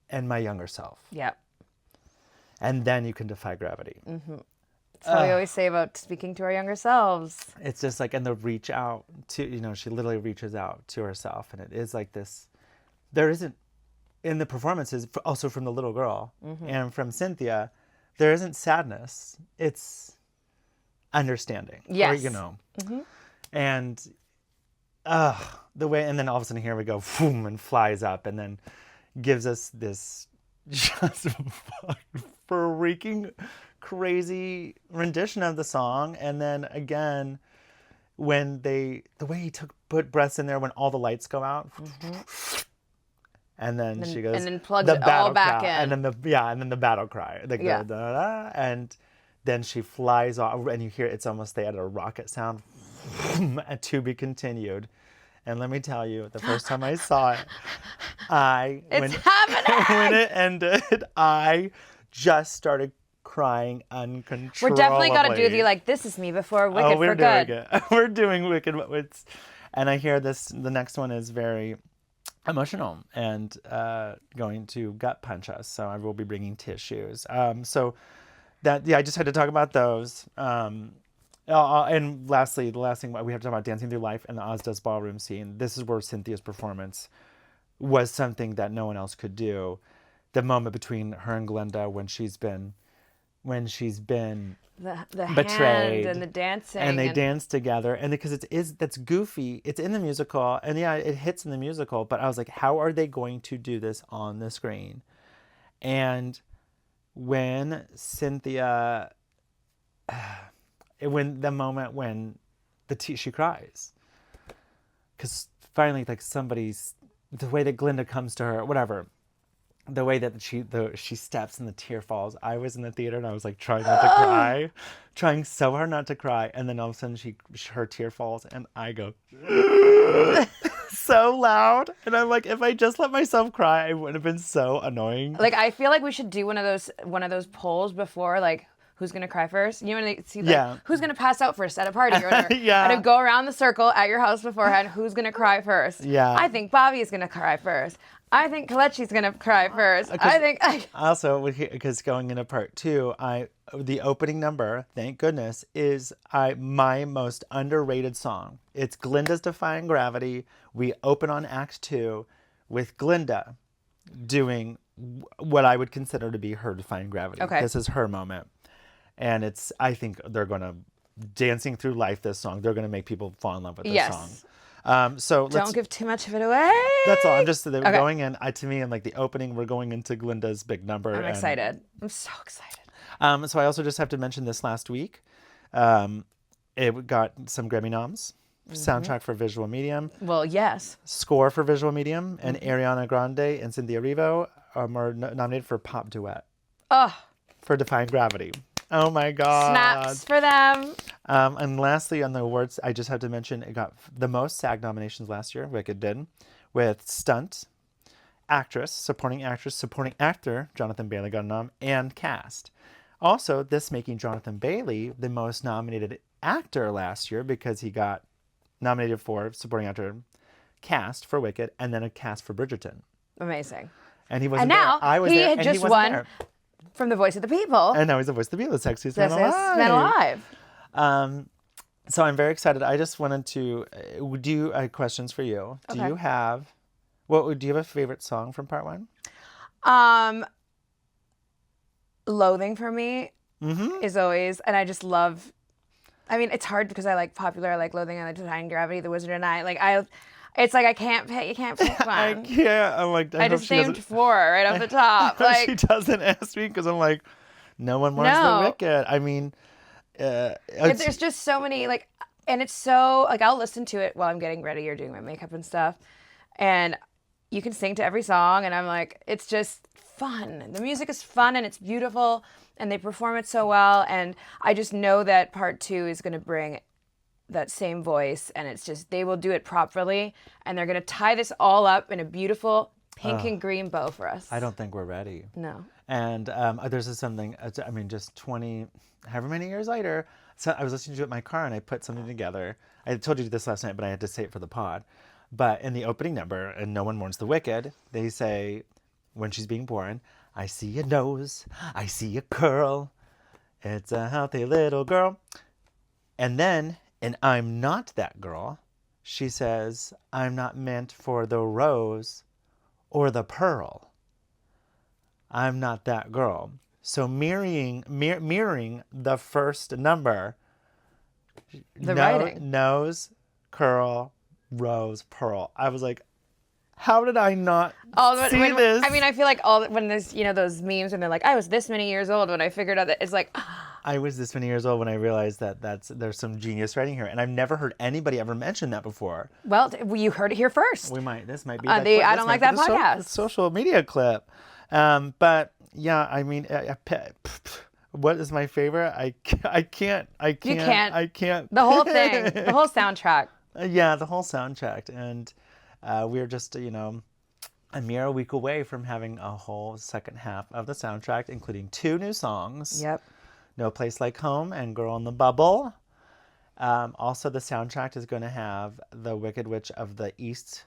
[SPEAKER 1] and my younger self.
[SPEAKER 2] Yeah.
[SPEAKER 1] And then you can defy gravity.
[SPEAKER 2] Mm-hmm. That's what we always say about speaking to our younger selves.
[SPEAKER 1] It's just like, and the reach out to, she literally reaches out to herself. And it is like this, there isn't, in the performances, also from the little girl and from Cynthia, there isn't sadness. It's understanding.
[SPEAKER 2] Yes.
[SPEAKER 1] Or, and the way, and then all of a sudden here we go, boom, and flies up and then gives us this just freaking crazy rendition of the song. And then again, when the way he put breaths in there when all the lights go out. And then she goes,
[SPEAKER 2] and then plugs it all back in,
[SPEAKER 1] and then the battle cry, and then she flies off, and you hear it's almost they added a rocket sound, to be continued. And let me tell you, the first time I saw it, when it ended, I just started crying uncontrollably.
[SPEAKER 2] We're definitely got to do the "This Is Me" before Wicked for good.
[SPEAKER 1] Doing it. We're doing Wicked. And I hear this. The next one is very emotional and going to gut punch us. So I will be bringing tissues. I just had to talk about those. And lastly, the last thing we have to talk about Dancing Through Life and the Oz Does Ballroom scene. This is where Cynthia's performance was something that no one else could do. The moment between her and Glinda when she's been
[SPEAKER 2] the
[SPEAKER 1] betrayed
[SPEAKER 2] hand and the dancing.
[SPEAKER 1] and they dance together, and because that's goofy. It's in the musical, and yeah, it hits in the musical. But I was like, how are they going to do this on the screen? And when Cynthia, when the moment when she cries, because finally, like somebody's the way that Glinda comes to her, whatever. The way that she steps and the tear falls. I was in the theater and I was like trying not to cry, trying so hard not to cry, and then all of a sudden her tear falls and I go so loud, and I'm like, if I just let myself cry, it would have been so annoying.
[SPEAKER 2] Like, I feel like we should do one of those polls before, like, who's gonna cry first? You want to see, like, who's gonna pass out first at a party or whatever.
[SPEAKER 1] Yeah.
[SPEAKER 2] And to go around the circle at your house beforehand. Who's gonna cry first?
[SPEAKER 1] Yeah.
[SPEAKER 2] I think Bobby is gonna cry first. I think Kalechi's gonna cry first. I think.
[SPEAKER 1] Also, because going into part 2, the opening number, thank goodness, is my most underrated song. It's Glinda's Defying Gravity. We open on Act 2 with Glinda doing what I would consider to be her Defying Gravity.
[SPEAKER 2] Okay.
[SPEAKER 1] This is her moment. And I think they're going to, dancing through life, this song, they're going to make people fall in love with this song. So
[SPEAKER 2] don't give too much of it away.
[SPEAKER 1] That's all. I'm just going in. To me, in like the opening, we're going into Glinda's big number.
[SPEAKER 2] I'm excited. I'm so excited.
[SPEAKER 1] So I also just have to mention this last week. It got some Grammy noms. Soundtrack for visual medium.
[SPEAKER 2] Well, yes.
[SPEAKER 1] Score for visual medium, and Ariana Grande and Cynthia Erivo were nominated for pop duet.
[SPEAKER 2] Oh.
[SPEAKER 1] For Defying Gravity. Oh my God.
[SPEAKER 2] Snaps for them.
[SPEAKER 1] And lastly, on the awards, I just have to mention it got the most SAG nominations last year, Wicked did, with Stunt, Actress, Supporting Actor, Jonathan Bailey got a nom, and Cast. Also, this making Jonathan Bailey the most nominated actor last year because he got nominated for Supporting Actor, Cast for Wicked, and then a Cast for Bridgerton.
[SPEAKER 2] Amazing.
[SPEAKER 1] And he wasn't
[SPEAKER 2] there. And now,
[SPEAKER 1] I was
[SPEAKER 2] he
[SPEAKER 1] there,
[SPEAKER 2] had
[SPEAKER 1] and
[SPEAKER 2] just
[SPEAKER 1] he
[SPEAKER 2] won
[SPEAKER 1] there.
[SPEAKER 2] From the Voice of the People.
[SPEAKER 1] And now he's the voice of the people, the sexiest man alive. So I'm very excited. I just wanted to do questions for you.
[SPEAKER 2] Okay.
[SPEAKER 1] Do you have a favorite song from part 1?
[SPEAKER 2] Loathing for me is always, and I just love. I mean, it's hard because I like Popular, I like Loathing, I like Defying Gravity, The Wizard and I. It's like you can't pick one.
[SPEAKER 1] I can't. I'm like,
[SPEAKER 2] I just named 4 right off the top. Like,
[SPEAKER 1] she doesn't ask me because I'm like, no one wants the Wicked. I mean,
[SPEAKER 2] there's just so many, like, and it's so, like, I'll listen to it while I'm getting ready or doing my makeup and stuff, and you can sing to every song, and I'm like, it's just fun. The music is fun, and it's beautiful, and they perform it so well, and I just know that part 2 is going to bring that same voice, and it's just, they will do it properly, and they're going to tie this all up in a beautiful pink and green bow for us.
[SPEAKER 1] I don't think we're ready.
[SPEAKER 2] No.
[SPEAKER 1] And there's something, I mean, just 20, however many years later, so I was listening to it in my car, and I put something together. I told you this last night, but I had to say it for the pod. But in the opening number, and No One Mourns the Wicked, they say, when she's being born, I see a nose, I see a curl, it's a healthy little girl. And then, and I'm not that girl, she says, I'm not meant for the rose or the pearl. I'm not that girl. So mirroring the first number,
[SPEAKER 2] writing.
[SPEAKER 1] Nose, curl, rose, pearl. I was like, how did I not see this?
[SPEAKER 2] I mean, I feel like when there's, those memes and they're like, I was this many years old when I figured out that it's like,
[SPEAKER 1] I was this many years old when I realized that there's some genius writing here, and I've never heard anybody ever mention that before.
[SPEAKER 2] Well, you heard it here first.
[SPEAKER 1] This might be
[SPEAKER 2] I Don't Like That podcast.
[SPEAKER 1] Social media clip. But yeah, I mean, what is my favorite? I can't.
[SPEAKER 2] You can't.
[SPEAKER 1] I can't.
[SPEAKER 2] The whole thing, the whole soundtrack.
[SPEAKER 1] Yeah, the whole soundtrack, and we're just a mere week away from having a whole second half of the soundtrack, including 2 new songs.
[SPEAKER 2] Yep.
[SPEAKER 1] No Place Like Home and Girl in the Bubble. Also, the soundtrack is going to have the Wicked Witch of the East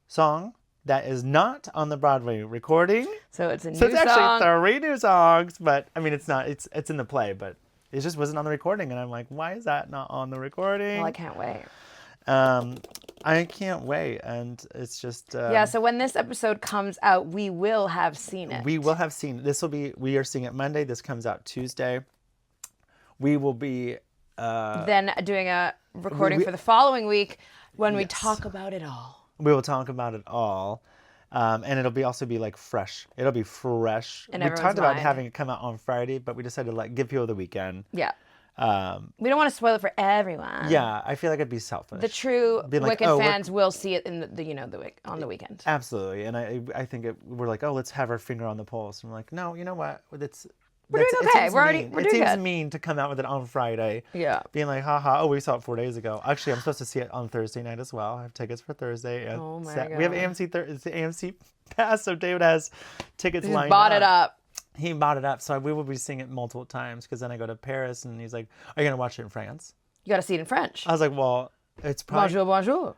[SPEAKER 1] song that is not on the Broadway recording.
[SPEAKER 2] So it's a new
[SPEAKER 1] song. So it's
[SPEAKER 2] song.
[SPEAKER 1] actually 3 new songs, but I mean, it's not. It's in the play, but it just wasn't on the recording, and I'm like, why is that not on the recording?
[SPEAKER 2] Well, I can't wait.
[SPEAKER 1] I can't wait. And it's just...
[SPEAKER 2] Yeah, so when this episode comes out, we will have seen it.
[SPEAKER 1] We will have seen... We are seeing it Monday. This comes out Tuesday. We will be...
[SPEAKER 2] then doing a recording for the following week when we
[SPEAKER 1] Yes.
[SPEAKER 2] talk about it all.
[SPEAKER 1] We will talk about it all. And it'll also be like fresh. It'll be fresh.
[SPEAKER 2] In
[SPEAKER 1] We
[SPEAKER 2] everyone's
[SPEAKER 1] talked about
[SPEAKER 2] mind.
[SPEAKER 1] having it come out on Friday, but we decided to give people the weekend.
[SPEAKER 2] Yeah. We don't want to spoil it for everyone.
[SPEAKER 1] Yeah, I feel like it'd be selfish.
[SPEAKER 2] The true
[SPEAKER 1] Being like,
[SPEAKER 2] Wicked
[SPEAKER 1] "Oh, we're-"
[SPEAKER 2] fans will see it in on the weekend.
[SPEAKER 1] Absolutely. And I think we're like, oh, let's have our finger on the pulse. And we're like, no, you know what?
[SPEAKER 2] We're doing okay. We're doing
[SPEAKER 1] It seems
[SPEAKER 2] good.
[SPEAKER 1] mean to come out with it on Friday.
[SPEAKER 2] Yeah.
[SPEAKER 1] Being like, haha, oh, we saw it 4 days ago. Actually, I'm supposed to see it on Thursday night as well. I have tickets for Thursday. And
[SPEAKER 2] Oh my
[SPEAKER 1] We have
[SPEAKER 2] God.
[SPEAKER 1] it's the AMC Pass, so David has tickets
[SPEAKER 2] He's
[SPEAKER 1] lined
[SPEAKER 2] bought it up.
[SPEAKER 1] He bought it up, so we will be seeing it multiple times because then I go to Paris and he's like, are you going to watch it in France?
[SPEAKER 2] You got to see it in French.
[SPEAKER 1] I was like, well, it's probably...
[SPEAKER 2] Bonjour, bonjour.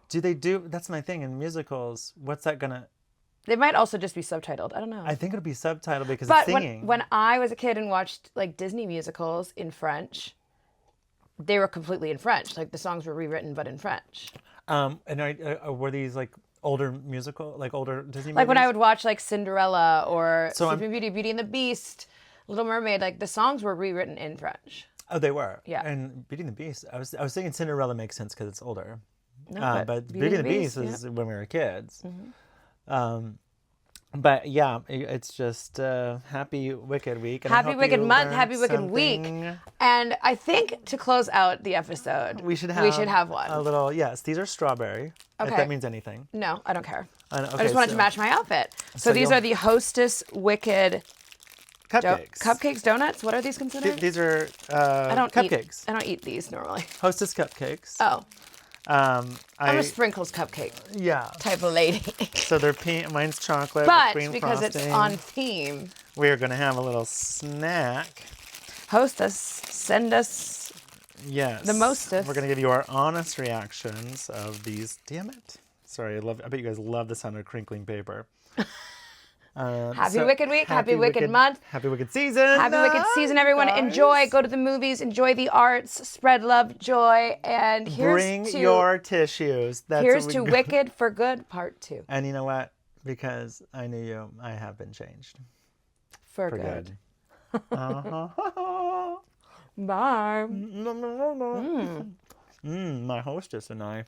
[SPEAKER 1] That's my thing in musicals. What's that going to...
[SPEAKER 2] They might also just be subtitled. I don't know.
[SPEAKER 1] I think it'll be subtitled because
[SPEAKER 2] But
[SPEAKER 1] it's singing.
[SPEAKER 2] when I was a kid and watched like Disney musicals in French, they were completely in French. Like the songs were rewritten, but in French.
[SPEAKER 1] And were these like older older Disney movies?
[SPEAKER 2] Like when I would watch like Cinderella or
[SPEAKER 1] So
[SPEAKER 2] Sleeping Beauty, Beauty and the Beast, Little Mermaid, like the songs were rewritten in French.
[SPEAKER 1] Oh, they were.
[SPEAKER 2] Yeah.
[SPEAKER 1] And Beauty and the Beast, I was thinking Cinderella makes sense because it's older.
[SPEAKER 2] No,
[SPEAKER 1] But Beauty and the Beast
[SPEAKER 2] yeah.
[SPEAKER 1] was when we were kids. But yeah, it's just happy Wicked week. And I
[SPEAKER 2] Happy
[SPEAKER 1] hope
[SPEAKER 2] Wicked
[SPEAKER 1] you
[SPEAKER 2] month,
[SPEAKER 1] learned
[SPEAKER 2] happy Wicked week.
[SPEAKER 1] something.
[SPEAKER 2] And I think to close out the episode,
[SPEAKER 1] We should have
[SPEAKER 2] one.
[SPEAKER 1] a little. Yes, these are strawberry. If
[SPEAKER 2] Okay.
[SPEAKER 1] that means anything.
[SPEAKER 2] No, I don't care.
[SPEAKER 1] I know,
[SPEAKER 2] I
[SPEAKER 1] okay,
[SPEAKER 2] just wanted
[SPEAKER 1] so-
[SPEAKER 2] to match my outfit. So these
[SPEAKER 1] you'll-
[SPEAKER 2] are the Hostess Wicked
[SPEAKER 1] Cupcakes.
[SPEAKER 2] cupcakes, donuts. What are these considered?
[SPEAKER 1] These are
[SPEAKER 2] I don't
[SPEAKER 1] cupcakes.
[SPEAKER 2] I don't eat these normally.
[SPEAKER 1] Hostess cupcakes.
[SPEAKER 2] Oh, I'm
[SPEAKER 1] I
[SPEAKER 2] a sprinkles cupcake
[SPEAKER 1] yeah.
[SPEAKER 2] type of lady.
[SPEAKER 1] So they're pink. Mine's chocolate.
[SPEAKER 2] But
[SPEAKER 1] with cream
[SPEAKER 2] because
[SPEAKER 1] frosting.
[SPEAKER 2] it's on theme,
[SPEAKER 1] We're gonna have a little snack.
[SPEAKER 2] Hostess, send us.
[SPEAKER 1] Yes.
[SPEAKER 2] The mostest.
[SPEAKER 1] We're gonna give you our honest reactions of these. Damn it. Sorry, I bet you guys love the sound of crinkling paper.
[SPEAKER 2] Happy Wicked week, happy Wicked month.
[SPEAKER 1] Happy Wicked season.
[SPEAKER 2] Happy Wicked season, everyone.
[SPEAKER 1] guys.
[SPEAKER 2] Enjoy. Go to the movies. Enjoy the arts. Spread love, joy, and
[SPEAKER 1] Bring your tissues. That's
[SPEAKER 2] here's
[SPEAKER 1] what
[SPEAKER 2] to
[SPEAKER 1] we-
[SPEAKER 2] Wicked for Good Part 2.
[SPEAKER 1] And you know what? Because I knew you, I have been changed
[SPEAKER 2] For,
[SPEAKER 1] for
[SPEAKER 2] good.
[SPEAKER 1] good. Uh-huh.
[SPEAKER 2] Bye.
[SPEAKER 1] My hostess and I.